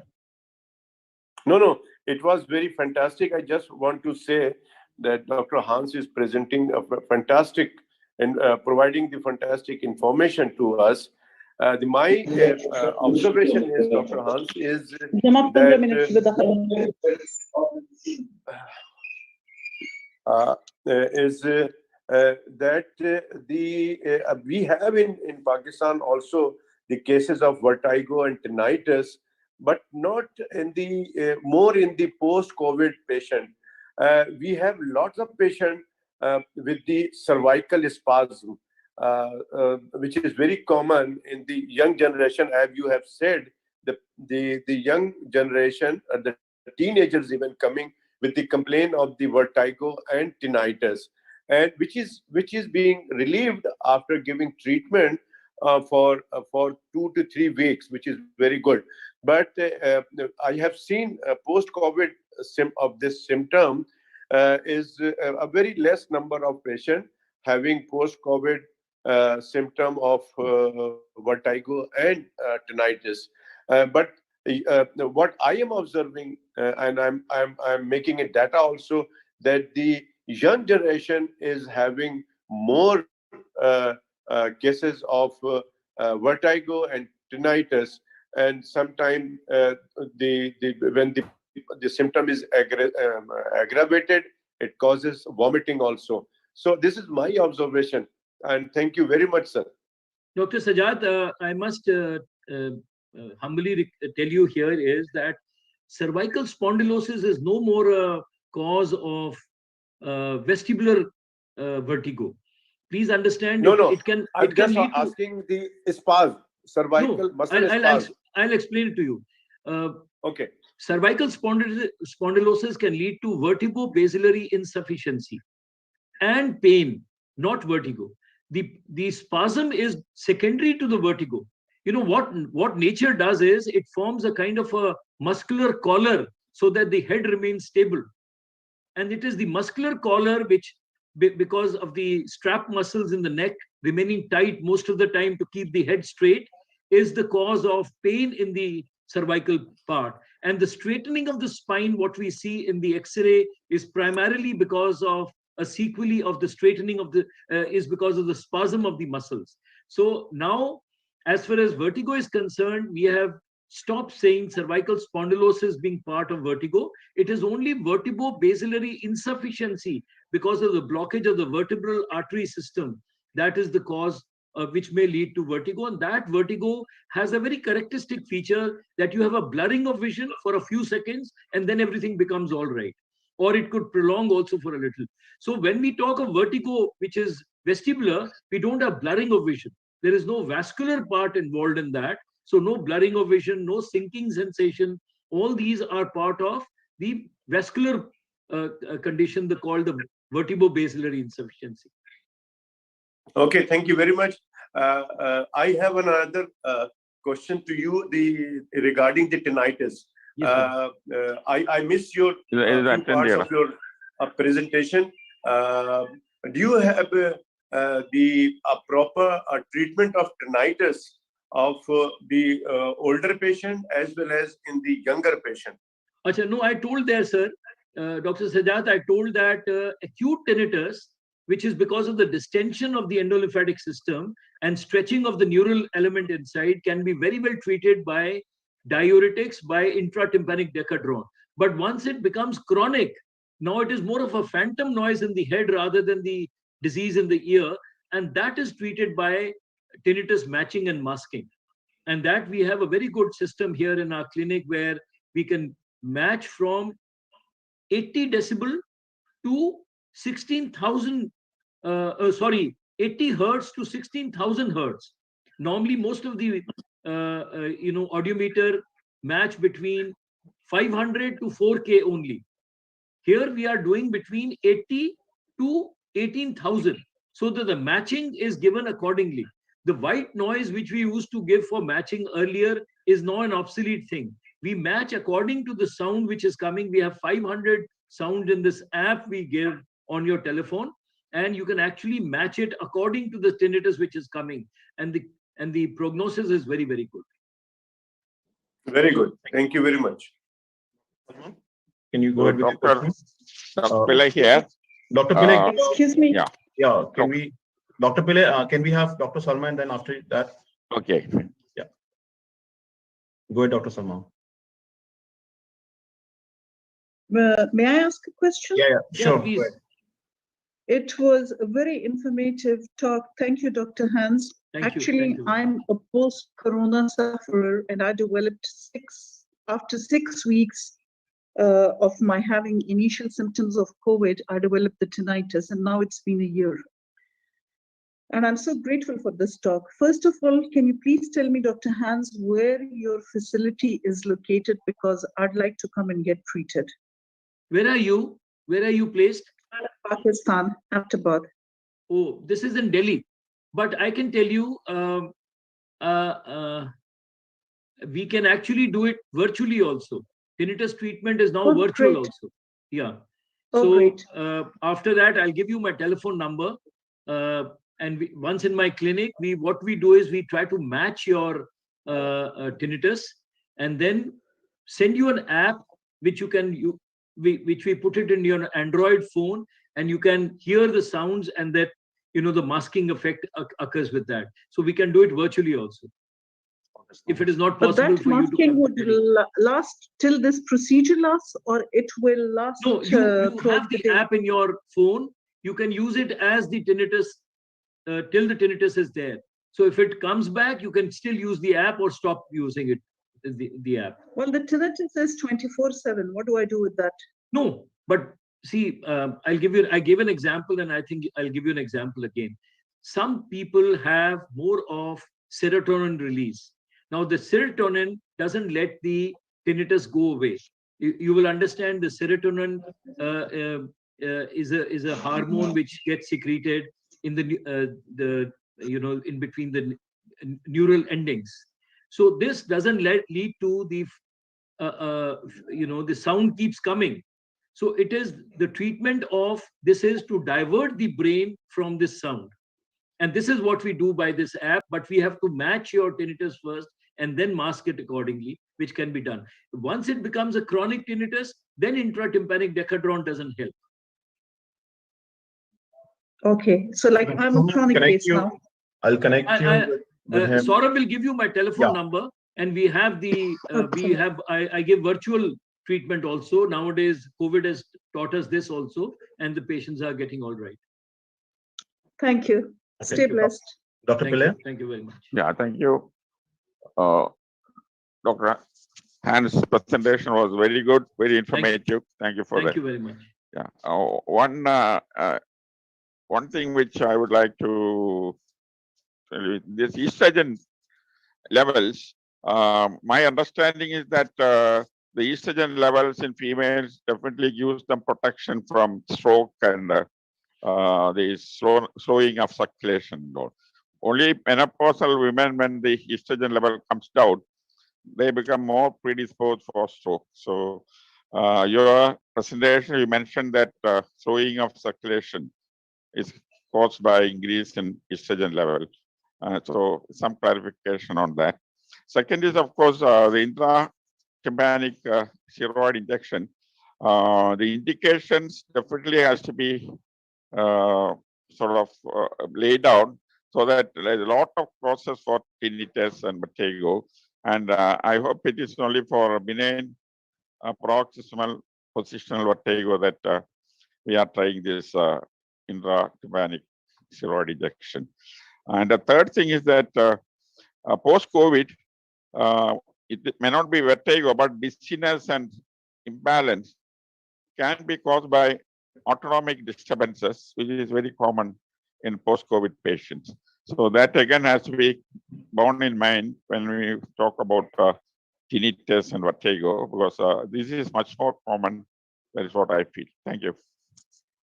Speaker 7: No, it was very fantastic. I just want to say that Dr. Hans is presenting a fantastic and providing the fantastic information to us. My observation is, Dr. Hans, is that we have in Pakistan also the cases of vertigo and tinnitus, but not in the more in the post-COVID patient. We have lots of patients with the cervical spasm, which is very common in the young generation. As you have said, the young generation, the teenagers even coming with the complaint of the vertigo and tinnitus, and which is being relieved after giving treatment for 2 to 3 weeks, which is very good. But I have seen post-COVID of this symptom is a very less number of patients having post-COVID symptom of vertigo and tinnitus. But what I am observing, and I'm making a data also, that the young generation is having more cases of vertigo and tinnitus, and sometimes when the symptom is aggravated, it causes vomiting also. So this is my observation, and thank you very much, sir.
Speaker 2: Dr. Sajjad, I must humbly tell you here is that cervical spondylosis is no more a cause of vestibular vertigo. Please understand. It can lead to
Speaker 7: asking the spasm, cervical muscle spasm.
Speaker 2: I'll explain it to you.
Speaker 7: Okay.
Speaker 2: Cervical spondylosis can lead to vertebro-basilarity insufficiency and pain, not vertigo. The spasm is secondary to the vertigo. You know what nature does is it forms a kind of a muscular collar so that the head remains stable. And it is the muscular collar which because of the strap muscles in the neck remaining tight most of the time to keep the head straight is the cause of pain in the cervical part. And the straightening of the spine, what we see in the X-ray, is primarily because of a sequelae of the straightening of the, is because of the spasm of the muscles. So now, as far as vertigo is concerned, we have stopped saying cervical spondylosis being part of vertigo. It is only vertebro-basilarity insufficiency because of the blockage of the vertebral artery system. That is the cause which may lead to vertigo. And that vertigo has a very characteristic feature that you have a blurring of vision for a few seconds and then everything becomes all right. Or it could prolong also for a little. So when we talk of vertigo, which is vestibular, we don't have blurring of vision. There is no vascular part involved in that. So no blurring of vision, no sinking sensation. All these are part of the vascular condition called the vertebro-basilarity insufficiency.
Speaker 7: Okay, thank you very much. I have another question to you regarding the tinnitus.
Speaker 2: Yes,
Speaker 7: I missed your few parts of your presentation. Do you have the proper treatment of tinnitus of the older patient as well as in the younger patient?
Speaker 2: Achha, no, I told there, sir, Dr. Sajat, I told that acute tinnitus, which is because of the distension of the endolymphatic system and stretching of the neural element inside, can be very well treated by diuretics, by intratympanic decadron. But once it becomes chronic, now it is more of a phantom noise in the head rather than the disease in the ear, and that is treated by tinnitus matching and masking. And that we have a very good system here in our clinic where we can match from 80 decibel to 16,000, 80 hertz to 16,000 hertz. Normally, most of the audiometer match between 500 to 4K only. Here we are doing between 80 to 18,000, so that the matching is given accordingly. The white noise which we used to give for matching earlier is now an obsolete thing. We match according to the sound which is coming. We have 500 sound in this app we give on your telephone, and you can actually match it according to the tinnitus which is coming. And the prognosis is very, very good.
Speaker 7: Very good. Thank you very much.
Speaker 1: Can you go ahead with your question?
Speaker 8: Dr. Pillai here.
Speaker 1: Dr. Pillai,
Speaker 6: Excuse me.
Speaker 1: yeah, can we, Dr. Pillai, can we have Dr. Salma and then after that?
Speaker 8: Okay.
Speaker 1: Yeah. Go ahead, Dr. Salma.
Speaker 6: May I ask a question?
Speaker 1: Yeah, sure.
Speaker 2: Please.
Speaker 6: It was a very informative talk. Thank you, Dr. Hans. Actually,
Speaker 2: Thank you.
Speaker 6: I'm a post-corona sufferer, and I developed after 6 weeks of my having initial symptoms of COVID, I developed the tinnitus, and now it's been a year. And I'm so grateful for this talk. First of all, can you please tell me, Dr. Hans, where your facility is located? Because I'd like to come and get treated.
Speaker 2: Where are you? Where are you placed?
Speaker 6: Pakistan, Ahmedabad.
Speaker 2: Oh, this is in Delhi. But I can tell you, we can actually do it virtually also. Tinnitus treatment is now virtual
Speaker 6: great.
Speaker 2: also. Yeah.
Speaker 6: Oh,
Speaker 2: So
Speaker 6: great.
Speaker 2: after that, I'll give you my telephone number. And once in my clinic, what we do is we try to match your tinnitus and then send you an app which you can which we put it in your Android phone, and you can hear the sounds, and that the masking effect occurs with that. So we can do it virtually also. If it is not possible
Speaker 6: but that
Speaker 2: for you to
Speaker 6: masking
Speaker 2: come
Speaker 6: would last till this procedure lasts, or it will last?
Speaker 2: No, you have the app in your phone. You can use it as the tinnitus till the tinnitus is there. So if it comes back, you can still use the app or stop using it, the app.
Speaker 6: Well, the tinnitus is 24/7. What do I do with that?
Speaker 2: No, but see, I gave an example, and I think I'll give you an example again. Some people have more of serotonin release. Now, the serotonin doesn't let the tinnitus go away. You will understand the serotonin is a hormone which gets secreted in the in between the neural endings. So this doesn't lead to the the sound keeps coming. So it is the treatment of this is to divert the brain from this sound. And this is what we do by this app, but we have to match your tinnitus first and then mask it accordingly, which can be done. Once it becomes a chronic tinnitus, then intratympanic decadron doesn't help.
Speaker 6: Okay, so like I'm a chronic
Speaker 1: Connect
Speaker 6: case
Speaker 1: you.
Speaker 6: now.
Speaker 1: I'll connect you with him.
Speaker 2: Saurabh will give you my telephone
Speaker 1: Yeah.
Speaker 2: number, and we have the
Speaker 6: Okay.
Speaker 2: I give virtual treatment also. Nowadays, COVID has taught us this also, and the patients are getting all right.
Speaker 6: Thank you.
Speaker 1: Okay.
Speaker 6: Stay blessed.
Speaker 1: Dr.
Speaker 2: Thank
Speaker 1: Pillai?
Speaker 2: you. Thank you very much.
Speaker 8: Yeah, thank you. Dr. Hans' presentation was very good, very informative. Thank you for
Speaker 2: Thank
Speaker 8: that.
Speaker 2: you very much.
Speaker 8: Yeah. One thing which I would like to tell you, this estrogen levels, my understanding is that the estrogen levels in females definitely gives them protection from stroke and the slowing of circulation. Only menopausal women, when the estrogen level comes down, they become more predisposed for stroke. So your presentation, you mentioned that slowing of circulation is caused by increase in estrogen level. So some clarification on that. Second is, of course, the intratympanic steroid injection. The indications definitely has to be sort of laid out so that there's a lot of process for tinnitus and vertigo. And I hope it is only for benign paroxysmal positional vertigo that we are trying this intratympanic steroid injection. And the third thing is that post-COVID, it may not be vertigo, but dizziness and imbalance can be caused by autonomic disturbances, which is very common in post-COVID patients. So that again has to be borne in mind when we talk about tinnitus and vertigo, because this is much more common. That is what I feel. Thank you.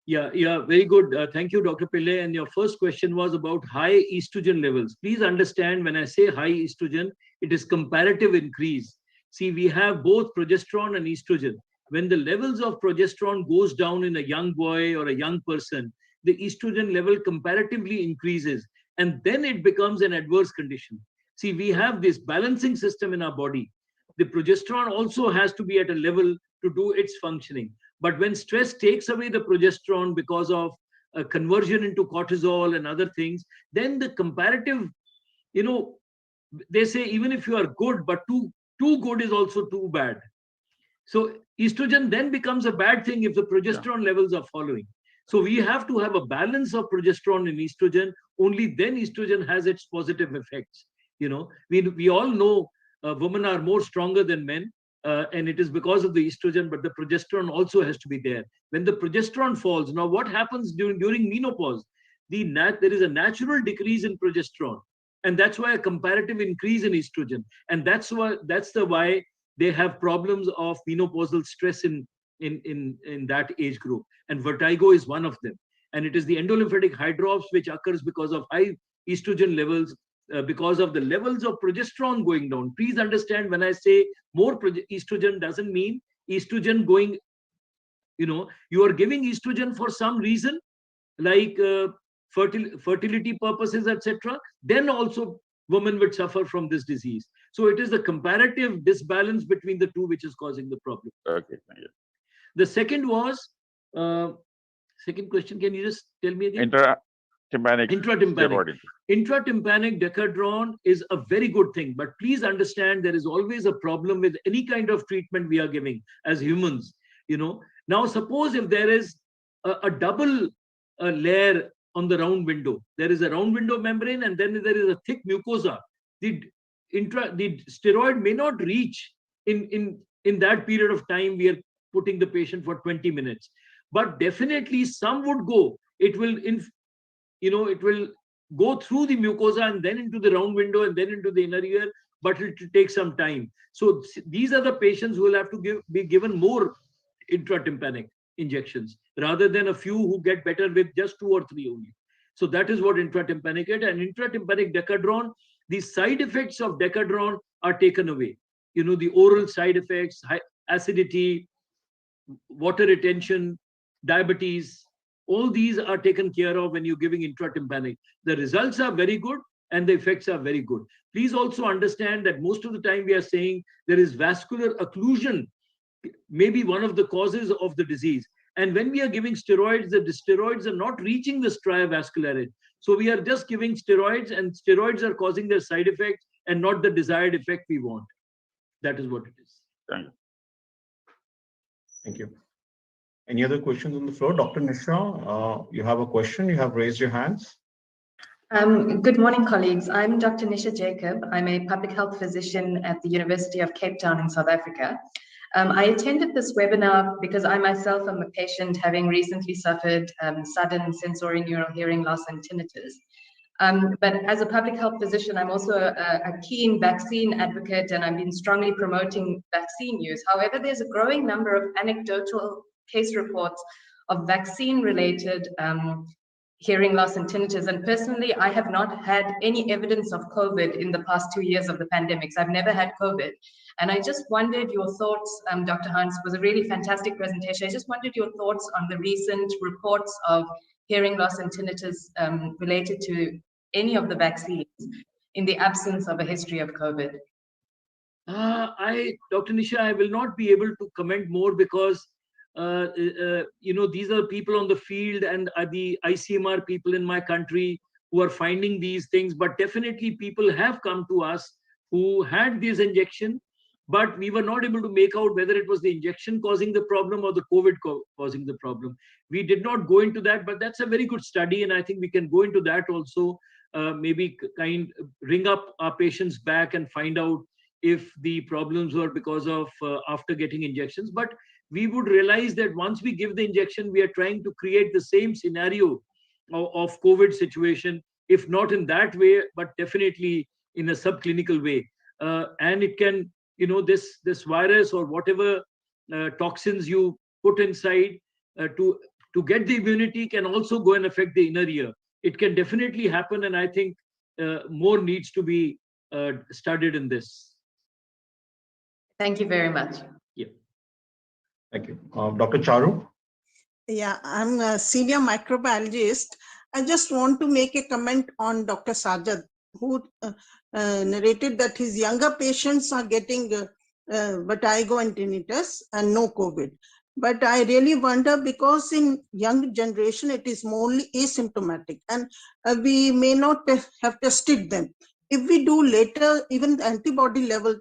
Speaker 2: Yeah, very good. Thank you, Dr. Pillai. And your first question was about high estrogen levels. Please understand, when I say high estrogen, it is comparative increase. See, we have both progesterone and estrogen. When the levels of progesterone goes down in a young boy or a young person, the estrogen level comparatively increases, and then it becomes an adverse condition. See, we have this balancing system in our body. The progesterone also has to be at a level to do its functioning. But when stress takes away the progesterone because of a conversion into cortisol and other things, then the comparative, they say even if you are good, but too good is also too bad. So estrogen then becomes a bad thing if the progesterone levels are following. So we have to have a balance of progesterone and estrogen. Only then estrogen has its positive effects. We all know women are more stronger than men. And it is because of the estrogen, but the progesterone also has to be there. When the progesterone falls, now what happens during menopause? There is a natural decrease in progesterone, and that's why a comparative increase in estrogen, and that's why they have problems of menopausal stress in that age group, and vertigo is one of them. And it is the endolymphatic hydrops which occurs because of high estrogen levels. Because of the levels of progesterone going down. Please understand, when I say more estrogen doesn't mean estrogen going, you are giving estrogen for some reason, like fertility purposes, etc. Then also women would suffer from this disease. So it is the comparative disbalance between the two which is causing the problem.
Speaker 8: Okay, thank you.
Speaker 2: The second was, second question, can you just tell me again?
Speaker 8: Intratympanic.
Speaker 2: Intratympanic decadron is a very good thing, but please understand there is always a problem with any kind of treatment we are giving as humans. Now suppose if there is a double layer on the round window, there is a round window membrane and then there is a thick mucosa. The steroid may not reach in that period of time we are putting the patient for 20 minutes, but definitely some would go. It will it will go through the mucosa and then into the round window and then into the inner ear, but it will take some time. So these are the patients who will have to be given more intratympanic injections rather than a few who get better with just 2 or 3 only. So that is what intratympanic is. And intratympanic decadron, the side effects of decadron are taken away. The oral side effects, acidity, water retention, diabetes, all these are taken care of when you're giving intratympanic. The results are very good and the effects are very good. Please also understand that most of the time we are saying there is vascular occlusion, maybe one of the causes of the disease. And when we are giving steroids, the steroids are not reaching the stria vascularis. So we are just giving steroids, and steroids are causing their side effects and not the desired effect we want. That is what it is.
Speaker 8: Thank you.
Speaker 1: Thank you. Any other questions on the floor? Dr. Nisha, you have a question. You have raised your hands.
Speaker 9: Good morning, colleagues. I'm Dr. Nisha Jacob. I'm a public health physician at the University of Cape Town in South Africa. I attended this webinar because I myself am a patient having recently suffered sudden sensorineural hearing loss and tinnitus. But as a public health physician, I'm also a keen vaccine advocate, and I've been strongly promoting vaccine use. However, there's a growing number of anecdotal case reports of vaccine-related hearing loss and tinnitus. And personally, I have not had any evidence of COVID in the past 2 years of the pandemics. I've never had COVID. And I just wondered your thoughts, Dr. Hans, was a really fantastic presentation. I just wondered your thoughts on the recent reports of hearing loss and tinnitus related to any of the vaccines in the absence of a history of COVID.
Speaker 2: Dr. Nisha, I will not be able to comment more because these are people on the field and the ICMR people in my country who are finding these things. But definitely people have come to us who had this injection, but we were not able to make out whether it was the injection causing the problem or the COVID causing the problem. We did not go into that, but that's a very good study. And I think we can go into that also, maybe ring up our patients back and find out if the problems were because of after getting injections. But we would realize that once we give the injection, we are trying to create the same scenario of COVID situation, if not in that way, but definitely in a subclinical way. And it can, this virus or whatever toxins you put inside to get the immunity can also go and affect the inner ear. It can definitely happen, and I think more needs to be studied in this.
Speaker 9: Thank you very much.
Speaker 2: Yeah.
Speaker 1: Thank you. Dr. Charu?
Speaker 10: Yeah, I'm a senior microbiologist. I just want to make a comment on Dr. Sajad, who narrated that his younger patients are getting vertigo and tinnitus and no COVID. But I really wonder, because in young generation, it is mostly asymptomatic, and we may not have tested them. If we do later, even the antibody level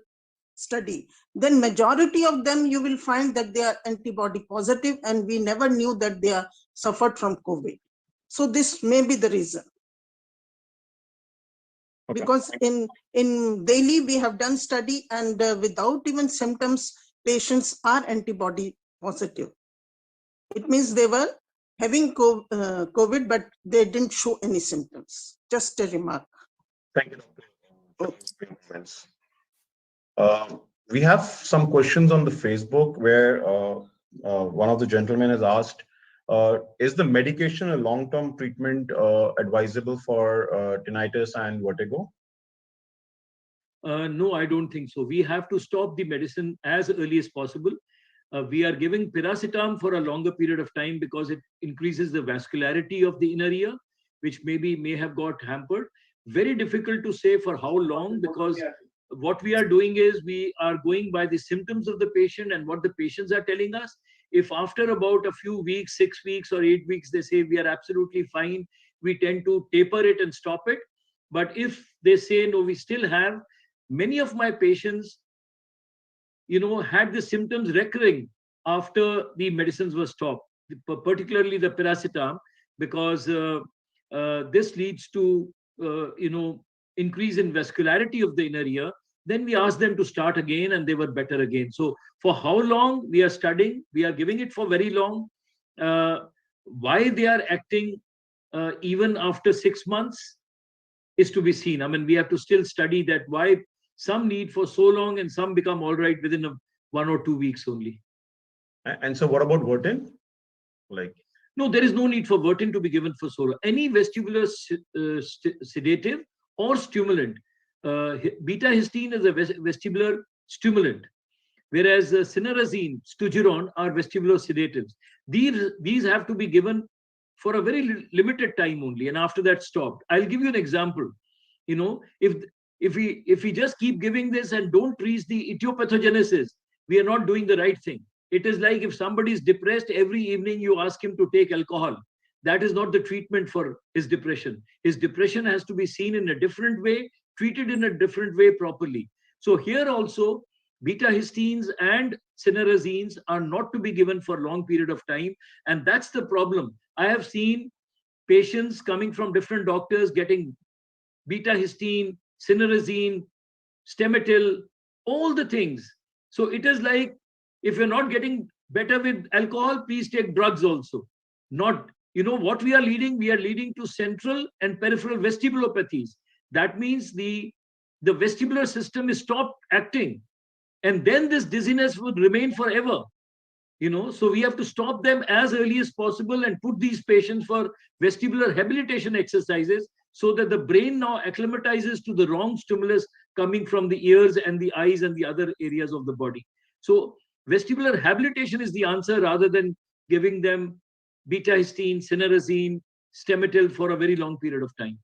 Speaker 10: study, then majority of them you will find that they are antibody positive, and we never knew that they are suffered from COVID. So this may be the reason. Okay. Because in Delhi we have done study, and without even symptoms, patients are antibody positive. It means they were having COVID, but they didn't show any symptoms. Just a remark.
Speaker 1: Thank you, Doctor. We have some questions on the Facebook where one of the gentlemen has asked, is the medication a long-term treatment advisable for tinnitus and vertigo?
Speaker 2: No, I don't think so. We have to stop the medicine as early as possible. We are giving piracetam for a longer period of time because it increases the vascularity of the inner ear, which may have got hampered. Very difficult to say for how long, because what we are doing is we are going by the symptoms of the patient and what the patients are telling us. If after about a few weeks, 6 weeks or 8 weeks, they say we are absolutely fine, we tend to taper it and stop it. But if they say, no, we still have, many of my patients, had the symptoms recurring after the medicines were stopped, particularly the piracetam, because this leads to, increase in vascularity of the inner ear. Then we asked them to start again, and they were better again. So for how long we are studying, we are giving it for very long. Why they are acting even after 6 months is to be seen. I mean, we have to still study that, why some need for so long and some become all right within 1 or 2 weeks only.
Speaker 1: And so what about Vertin?
Speaker 2: No, there is no need for Vertin to be given for so long. Any vestibular sedative or stimulant. Beta histine is a vestibular stimulant. whereas cinnarizine, stugeron are vestibular sedatives. These have to be given for a very limited time only, and after that stopped. I'll give you an example. You know, if we just keep giving this and don't treat the Itopetal Genesis, we are not doing the right thing. It is like if somebody is depressed, every evening you ask him to take alcohol. That is not the treatment for his depression. His depression has to be seen in a different way, treated in a different way properly. So here also, beta histines and cinnarizines are not to be given for a long period of time. And that's the problem. I have seen patients coming from different doctors getting beta histine, cinnarizine, Stemetil, all the things. So it is like, if you're not getting better with alcohol, please take drugs also. Not, you know, what we are leading to central and peripheral vestibulopathies. That means the vestibular system is stopped acting. And then this dizziness would remain forever. You know, so we have to stop them as early as possible and put these patients for vestibular rehabilitation exercises so that the brain now acclimatizes to the wrong stimulus coming from the ears and the eyes and the other areas of the body. So vestibular rehabilitation is the answer rather than giving them beta histine, cinnarizine, Stemetil for a very long period of time.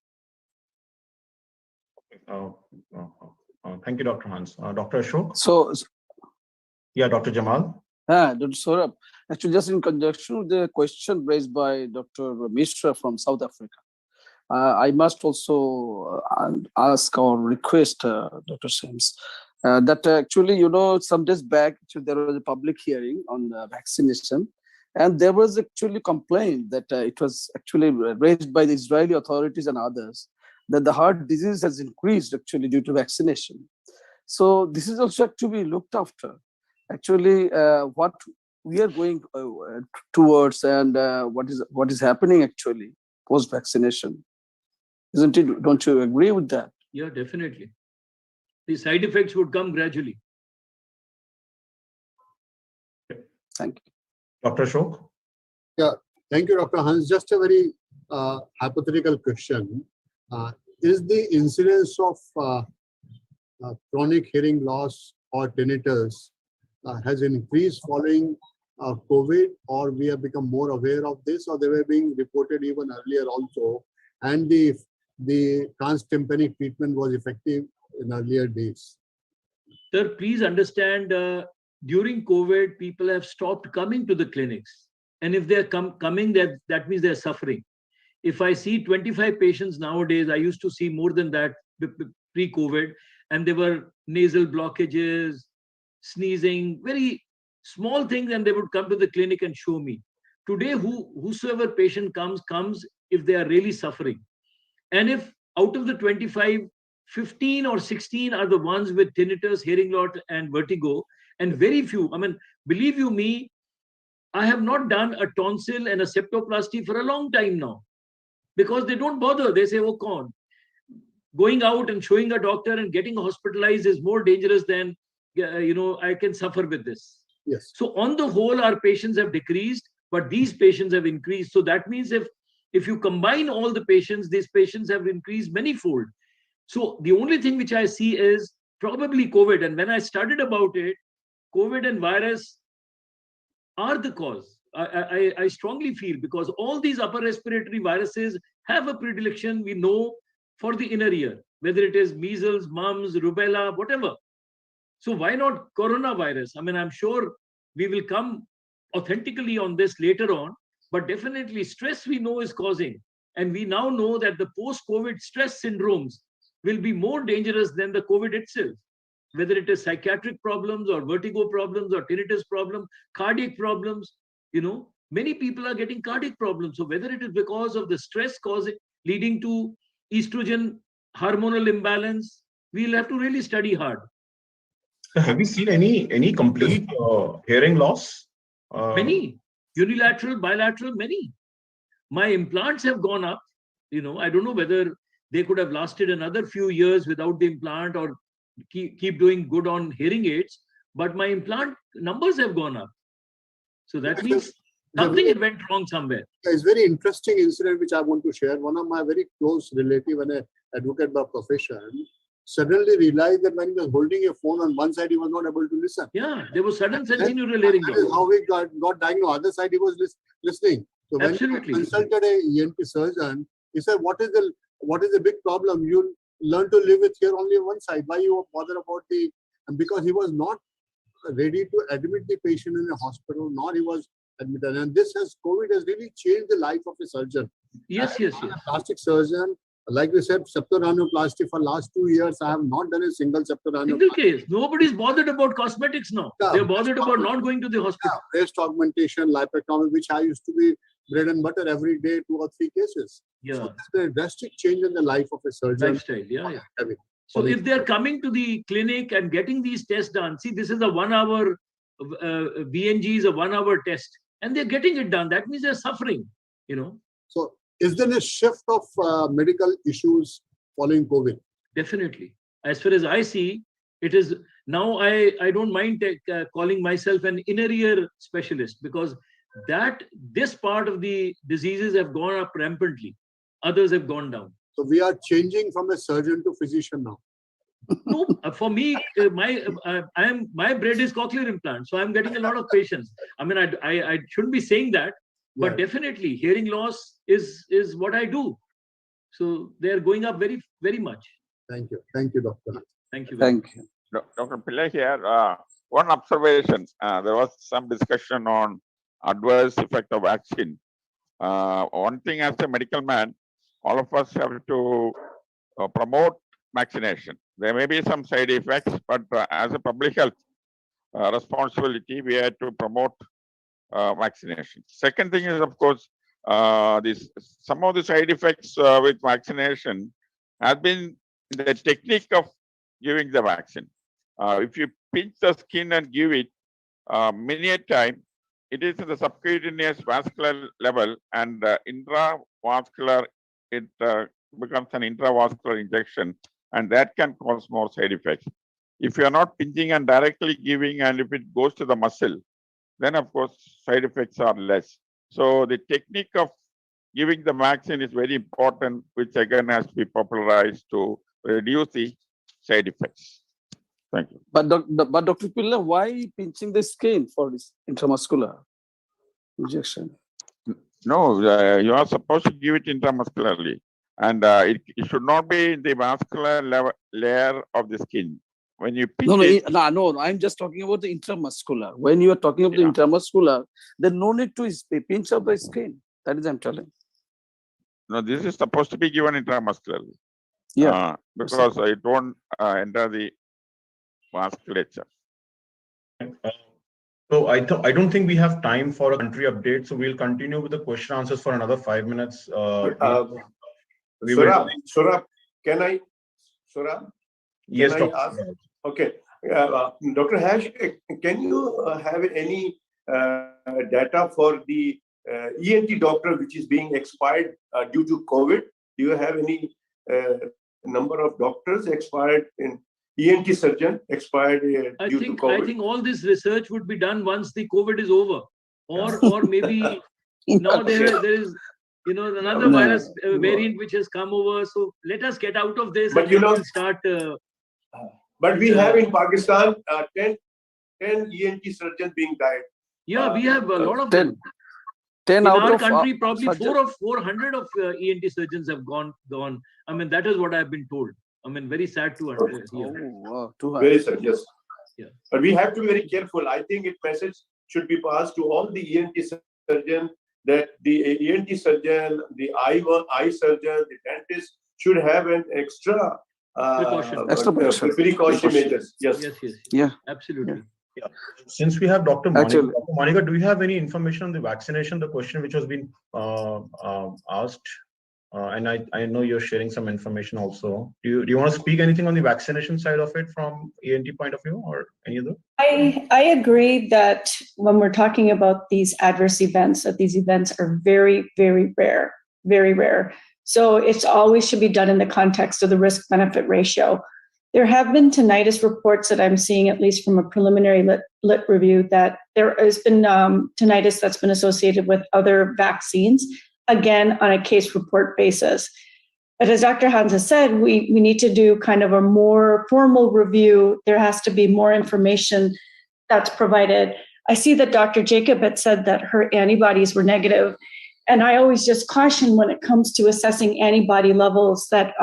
Speaker 1: Thank you, Dr. Hans. Dr. Ashok?
Speaker 3: So,
Speaker 1: Yeah, Dr. Jamal?
Speaker 3: Dr. Saurabh, actually, just in conjunction with the question raised by Dr. Mishra from South Africa, I must also ask or request Dr. Sims that actually, you know, some days back, there was a public hearing on vaccination, and there was actually complaint that it was actually raised by the Israeli authorities and others that the heart disease has increased actually due to vaccination. So this is also to be looked after. Actually, what we are going towards and what is happening actually post-vaccination. Isn't it? Don't you agree with that?
Speaker 2: Yeah, definitely. The side effects would come gradually.
Speaker 3: Thank you.
Speaker 1: Dr. Ashok?
Speaker 4: Yeah, thank you, Dr. Hans. Just a very hypothetical question. Is the incidence of chronic hearing loss or tinnitus has increased following COVID, or we have become more aware of this, or they were being reported even earlier also, and the transtympanic treatment was effective in earlier days?
Speaker 2: Sir, please understand, during COVID, people have stopped coming to the clinics. And if they're coming, that means they're suffering. If I see 25 patients nowadays, I used to see more than that pre-COVID, and there were nasal blockages, sneezing, very small things, and they would come to the clinic and show me. Today, whosoever patient comes if they are really suffering. And if out of the 25, 15 or 16 are the ones with tinnitus, hearing loss, and vertigo, and very few, I mean, believe you me, I have not done a tonsil and a septoplasty for a long time now, because they don't bother. They say, oh, con. Going out and showing a doctor and getting hospitalized is more dangerous than, you know, I can suffer with this.
Speaker 4: Yes.
Speaker 2: So on the whole, our patients have decreased, but these patients have increased. So that means if you combine all the patients, these patients have increased manyfold. So the only thing which I see is probably COVID. And when I studied about it, COVID and virus are the cause. I strongly feel, because all these upper respiratory viruses have a predilection, we know, for the inner ear, whether it is measles, mumps, rubella, whatever. So why not coronavirus? I mean, I'm sure we will come authentically on this later on, but definitely stress we know is causing. And we now know that the post-COVID stress syndromes will be more dangerous than the COVID itself, whether it is psychiatric problems or vertigo problems or tinnitus problems, cardiac problems, you know, many people are getting cardiac problems. So whether it is because of the stress leading to estrogen hormonal imbalance, we'll have to really study hard.
Speaker 1: Have you seen any complete hearing loss?
Speaker 2: Many. Unilateral, bilateral, many. My implants have gone up. You know, I don't know whether they could have lasted another few years without the implant or keep doing good on hearing aids, but my implant numbers have gone up. So that means something went wrong somewhere.
Speaker 4: It's a very interesting incident which I want to share. One of my very close relative and an advocate by profession suddenly realized that when he was holding a phone on one side, he was not able to listen.
Speaker 2: Yeah, there was sudden sensorineural hearing
Speaker 4: That is
Speaker 2: loss.
Speaker 4: how he got diagnosed. Other side, he was listening. So when
Speaker 2: Absolutely.
Speaker 4: he consulted a ENT surgeon, he said, what is the big problem? You learn to live with here only one side. Why you bother about the... And because he was not ready to admit the patient in a hospital, nor he was admitted. And COVID has really changed the life of a surgeon.
Speaker 2: Yes.
Speaker 4: A plastic surgeon, like we said, septoranoplasty for last 2 years, I have not done a single septoranoplasty.
Speaker 2: Single case. Nobody's bothered about cosmetics now.
Speaker 4: Yeah.
Speaker 2: They're bothered about not going to the hospital.
Speaker 4: Yeah, breast augmentation, lipectomy, which I used to be bread and butter every day, 2 or 3 cases.
Speaker 2: Yeah.
Speaker 4: So there's a drastic change in the life of a surgeon.
Speaker 2: Lifestyle, yeah. So if they're coming to the clinic and getting these tests done, see, this is a 1 hour, VNG is a 1 hour test, and they're getting it done. That means they're suffering,
Speaker 4: So is there a shift of medical issues following COVID?
Speaker 2: Definitely. As far as I see, it is now I don't mind calling myself an inner ear specialist, because this part of the diseases have gone up rampantly. Others have gone down.
Speaker 4: So we are changing from a surgeon to physician now.
Speaker 2: No, for me, my bread is cochlear implant, so I'm getting a lot of patients. I mean, I shouldn't be saying that, but definitely hearing loss is what I do. So they are going up very, very much.
Speaker 4: Thank you, doctor.
Speaker 2: Thank you.
Speaker 8: Dr. Pillai here. One observation: there was some discussion on adverse effect of vaccine. One thing, as a medical man, all of us have to promote vaccination. There may be some side effects, but as a public health responsibility, we have to promote vaccination. Second thing is, of course, some of the side effects with vaccination have been the technique of giving the vaccine. If you pinch the skin and give it, many a time, it is in the subcutaneous vascular level, and intravascular, it becomes an intravascular injection, and that can cause more side effects. If you are not pinching and directly giving, and if it goes to the muscle, then of course side effects are less. So the technique of giving the vaccine is very important, which again has to be popularized to reduce the side effects. Thank you.
Speaker 3: But Dr. Pillai, why pinching the skin for this intramuscular injection?
Speaker 8: No, you are supposed to give it intramuscularly, and it should not be in the vascular layer of the skin. When you pinch
Speaker 3: no, I'm just talking about the intramuscular. When you are talking about the intramuscular, there's no need to pinch up the skin. That is, I'm telling.
Speaker 8: No, this is supposed to be given intramuscularly.
Speaker 3: Yeah.
Speaker 8: Because it won't enter the vasculature.
Speaker 1: So I don't think we have time for a country update. So we'll continue with the question answers for another 5 minutes.
Speaker 7: Saurabh, can
Speaker 1: Yes,
Speaker 7: I ask? Okay. Dr. Hash, can you have any data for the ENT doctor which is being expired due to COVID? Do you have any number of doctors expired in ENT surgeon expired due to COVID?
Speaker 2: I think all this research would be done once the COVID is over, or maybe now there is another virus variant which has come over. So let us get out of this,
Speaker 7: but
Speaker 2: and start.
Speaker 7: But we have in Pakistan 10 ENT surgeons being died.
Speaker 2: Yeah, we have a lot of
Speaker 3: 10
Speaker 2: in
Speaker 3: out
Speaker 2: our
Speaker 3: of
Speaker 2: country, probably 400 of ENT surgeons have gone. I mean, that is what I've been told. I mean, very sad to hear.
Speaker 3: Oh, wow,
Speaker 7: very sad, yes.
Speaker 2: Yeah.
Speaker 7: But we have to be very careful. I think its message should be passed to all the ENT surgeons that the ENT surgeon, the eye surgeon, the dentist should have an extra precaution measures. Yes.
Speaker 3: Yeah.
Speaker 2: Absolutely.
Speaker 1: Yeah. Since we have Dr. Monica, Dr. Monica, do you have any information on the vaccination? The question which has been asked, and I know you're sharing some information also. Do you want to speak anything on the vaccination side of it from ENT point of view, or any other?
Speaker 11: I agree that when we're talking about these adverse events, that these events are very, very rare, very rare. So it's always should be done in the context of the risk-benefit ratio. There have been tinnitus reports that I'm seeing, at least from a preliminary lit review, that there has been tinnitus that's been associated with other vaccines, again, on a case report basis. But as Dr. Hans has said, we need to do kind of a more formal review. There has to be more information that's provided. I see that Dr. Jacob had said that her antibodies were negative. And I always just caution when it comes to assessing antibody levels that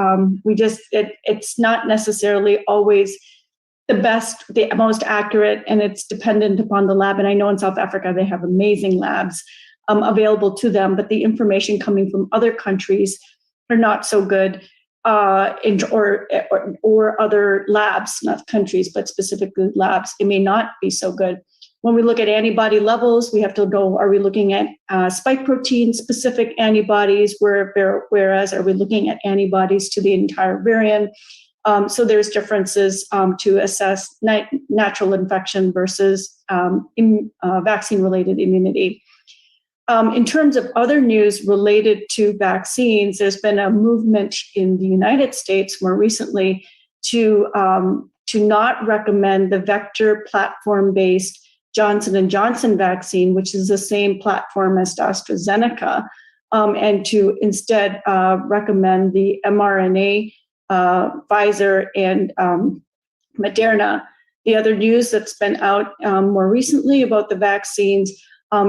Speaker 11: it's not necessarily always the best, the most accurate, and it's dependent upon the lab. And I know in South Africa, they have amazing labs available to them, but the information coming from other countries are not so good, or other labs, not countries, but specifically labs, it may not be so good. When we look at antibody levels, we have to go, are we looking at spike protein specific antibodies, whereas are we looking at antibodies to the entire variant? So there's differences to assess natural infection versus vaccine-related immunity. In terms of other news related to vaccines, there's been a movement in the United States more recently to not recommend the vector platform-based Johnson & Johnson vaccine, which is the same platform as AstraZeneca, and to instead recommend the mRNA Pfizer and Moderna. The other news that's been out more recently about the vaccines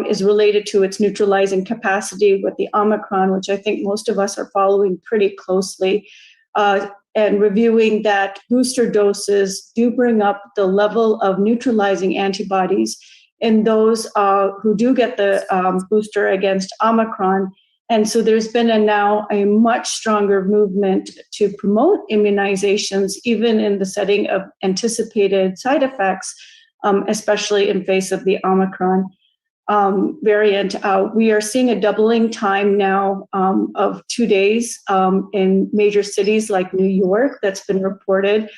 Speaker 11: is related to its neutralizing capacity with the Omicron, which I think most of us are following pretty closely, and reviewing that booster doses do bring up the level of neutralizing antibodies in those who do get the booster against Omicron. And so there's been now a much stronger movement to promote immunizations, even in the setting of anticipated side effects, especially in face of the Omicron variant. We are seeing a doubling time now of 2 days in major cities like New York that's been reported.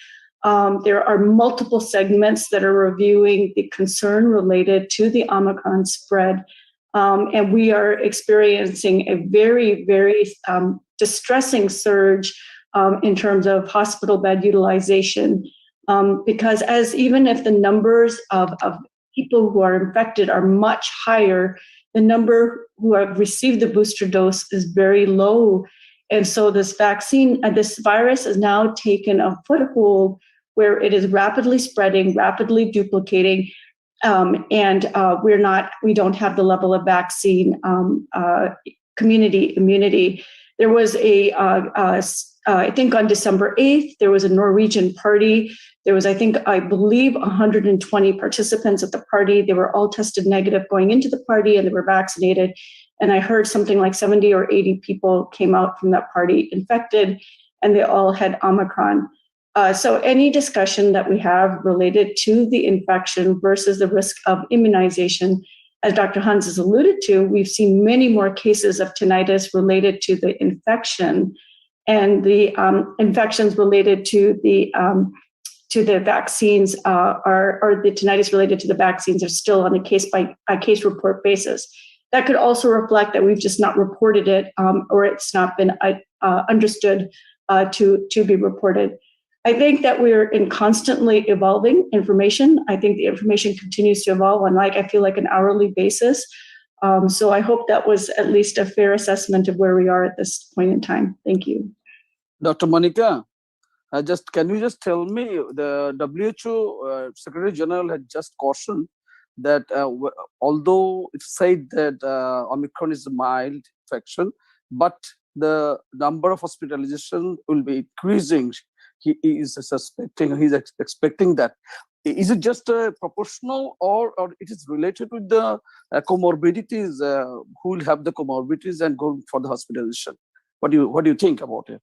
Speaker 11: There are multiple segments that are reviewing the concern related to the Omicron spread. And we are experiencing a very, very distressing surge in terms of hospital bed utilization, because even if the numbers of people who are infected are much higher, the number who have received the booster dose is very low. And so this virus has now taken a foothold where it is rapidly spreading, rapidly duplicating, and we don't have the level of vaccine community immunity. There was I think on December 8th, there was a Norwegian party. There was, I believe 120 participants at the party. They were all tested negative going into the party and they were vaccinated. And I heard something like 70 or 80 people came out from that party infected, and they all had Omicron. So any discussion that we have related to the infection versus the risk of immunization, as Dr. Hans has alluded to, we've seen many more cases of tinnitus related to the infection, and the infections related to the vaccines or the tinnitus related to the vaccines are still on a case-by-case report basis. That could also reflect that we've just not reported it, or it's not been understood to be reported. I think that we're in constantly evolving information. I think the information continues to evolve on I feel like an hourly basis. So I hope that was at least a fair assessment of where we are at this point in time. Thank you.
Speaker 3: Dr. Monica, can you just tell me, the WHO Secretary General had just cautioned that although it said that Omicron is a mild infection, but the number of hospitalizations will be increasing. He is expecting that. Is it just proportional, or it is related with the comorbidities? Who will have the comorbidities and go for the hospitalization? What do you think about it?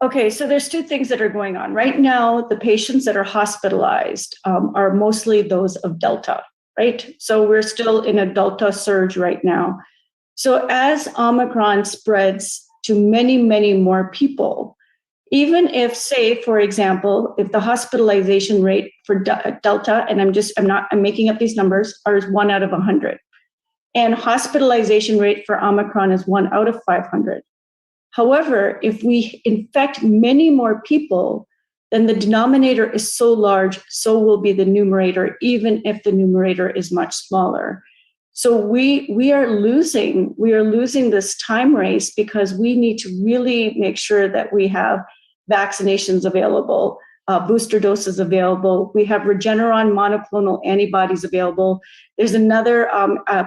Speaker 11: Okay, so there's two things that are going on right now. The patients that are hospitalized are mostly those of Delta, right? So we're still in a Delta surge right now. So as Omicron spreads to many, many more people, even if, say, for example, if the hospitalization rate for Delta, and I'm making up these numbers, are 1 out of 100, and hospitalization rate for Omicron is 1 out of 500. However, if we infect many more people, then the denominator is so large, so will be the numerator, even if the numerator is much smaller. So we are losing this time race because we need to really make sure that we have vaccinations available, booster doses available. We have Regeneron monoclonal antibodies available. There's another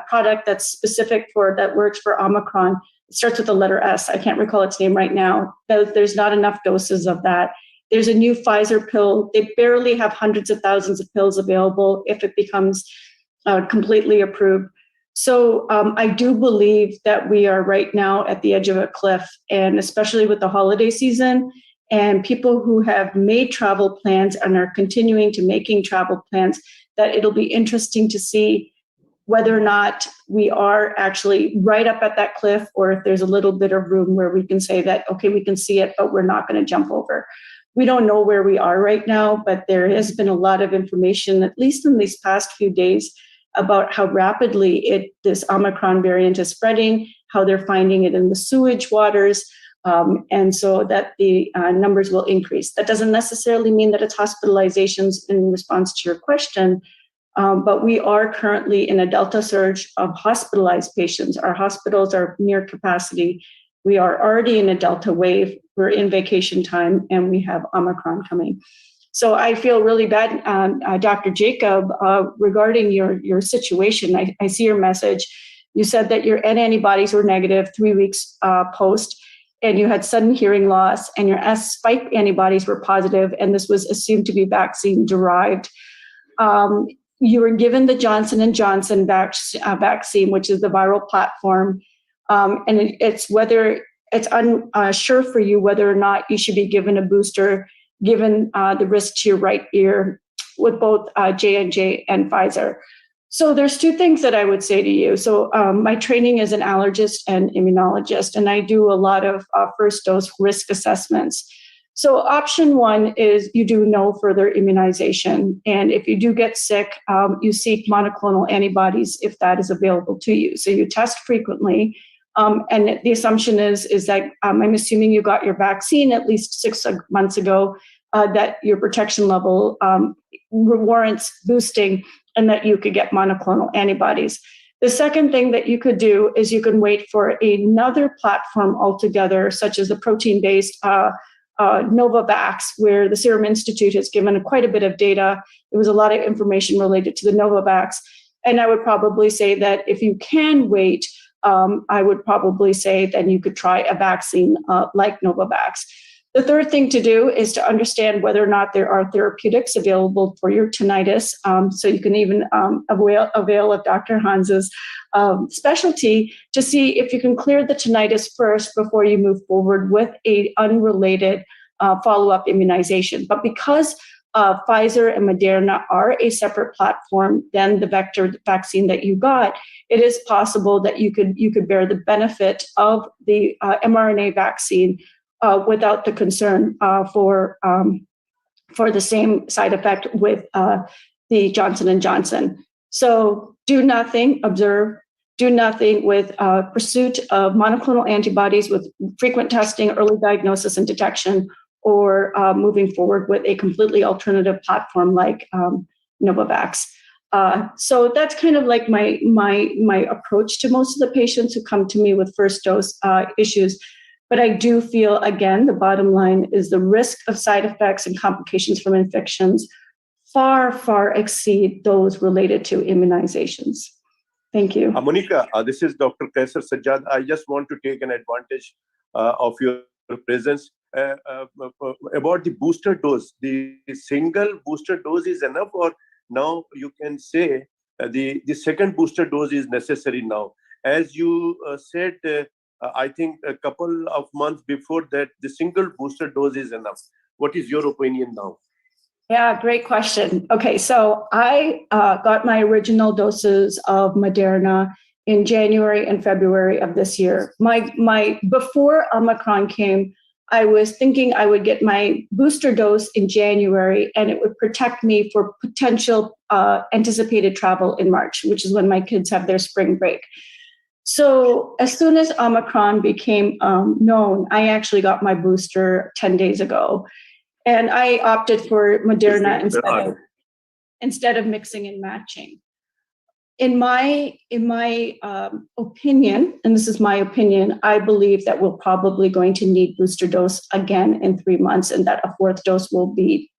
Speaker 11: product that's specific that works for Omicron. It starts with the letter S. I can't recall its name right now. There's not enough doses of that. There's a new Pfizer pill. They barely have hundreds of thousands of pills available if it becomes completely approved. So I do believe that we are right now at the edge of a cliff, and especially with the holiday season and people who have made travel plans and are continuing to making travel plans, that it'll be interesting to see whether or not we are actually right up at that cliff, or if there's a little bit of room where we can say that, okay, we can see it, but we're not going to jump over. We don't know where we are right now, but there has been a lot of information, at least in these past few days, about how rapidly this Omicron variant is spreading, how they're finding it in the sewage waters, and so that the numbers will increase. That doesn't necessarily mean that it's hospitalizations in response to your question, but we are currently in a Delta surge of hospitalized patients. Our hospitals are near capacity. We are already in a Delta wave. We're in vacation time, and we have Omicron coming. So I feel really bad, Dr. Jacob, regarding your situation. I see your message. You said that your N antibodies were negative 3 weeks post, and you had sudden hearing loss, and your S spike antibodies were positive, and this was assumed to be vaccine derived. You were given the Johnson & Johnson vaccine, which is the viral platform, and it's unsure for you whether or not you should be given a booster, given the risk to your right ear with both J&J and Pfizer. So there's two things that I would say to you. So my training is an allergist and immunologist, and I do a lot of first dose risk assessments. So option one is you do no further immunization. And if you do get sick, you seek monoclonal antibodies if that is available to you. So you test frequently. And the assumption is that I'm assuming you got your vaccine at least 6 months ago, that your protection level warrants boosting and that you could get monoclonal antibodies. The second thing that you could do is you can wait for another platform altogether, such as the protein-based Novavax, where the Serum Institute has given quite a bit of data. There was a lot of information related to the Novavax. And I would probably say that if you can wait, I would probably say then you could try a vaccine like Novavax. The third thing to do is to understand whether or not there are therapeutics available for your tinnitus. So you can even avail of Dr. Hans's specialty to see if you can clear the tinnitus first before you move forward with a unrelated follow-up immunization. But because Pfizer and Moderna are a separate platform than the vector vaccine that you got, it is possible that you could bear the benefit of the mRNA vaccine without the concern for the same side effect with the Johnson & Johnson. So do nothing, observe, do nothing with pursuit of monoclonal antibodies with frequent testing, early diagnosis and detection, or moving forward with a completely alternative platform like Novavax. So that's kind of like my approach to most of the patients who come to me with first dose issues. But I do feel, again, the bottom line is the risk of side effects and complications from infections far, far exceed those related to immunizations. Thank you.
Speaker 7: Monica, this is Dr. Kaisar Sajjad. I just want to take an advantage of your presence. About the booster dose, the single booster dose is enough, or now you can say the second booster dose is necessary now? As you said, I think a couple of months before that, the single booster dose is enough. What is your opinion now?
Speaker 11: Yeah, great question. Okay, so I got my original doses of Moderna in January and February of this year. My before Omicron came, I was thinking I would get my booster dose in January and it would protect me for potential anticipated travel in March, which is when my kids have their spring break. So as soon as Omicron became known, I actually got my booster 10 days ago. And I opted for Moderna instead of mixing and matching. in my opinion, and this is my opinion, I believe that we're probably going to need booster dose again in 3 months, and that a fourth dose will be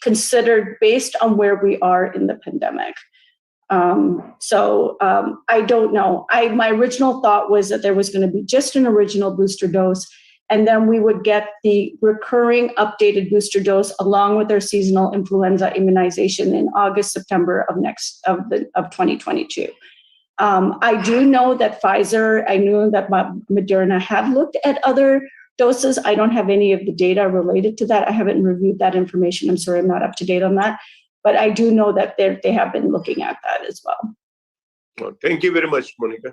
Speaker 11: considered based on where we are in the pandemic. I don't know. My original thought was that there was going to be just an original booster dose, and then we would get the recurring updated booster dose along with our seasonal influenza immunization in August, September of 2022. I do know that Pfizer, I knew that Moderna had looked at other doses. I don't have any of the data related to that. I haven't reviewed that information. I'm sorry, I'm not up to date on that. But I do know that they have been looking at that as well.
Speaker 7: Well, thank you very much, Monica.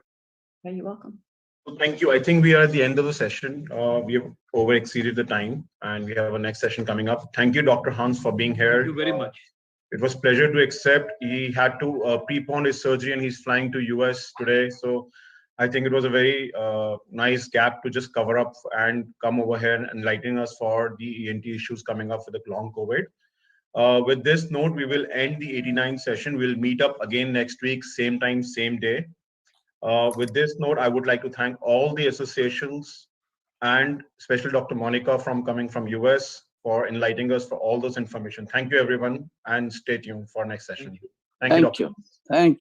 Speaker 11: You're welcome.
Speaker 1: Well, thank you. I think we are at the end of the session. We have over exceeded the time, and we have a next session coming up. Thank you, Dr. Hans, for being here.
Speaker 2: Thank you very much.
Speaker 1: It was a pleasure to accept. He had to prepone his surgery, and he's flying to US today. So I think it was a very nice gap to just cover up and come over here and enlighten us for the ENT issues coming up with the long COVID. With this note, we will end the 89th session. We'll meet up again next week, same time, same day. With this note, I would like to thank all the associations and especially Dr. Monica coming from US for enlightening us for all those information. Thank you, everyone, and stay tuned for next session. Thank you.
Speaker 3: Thank you.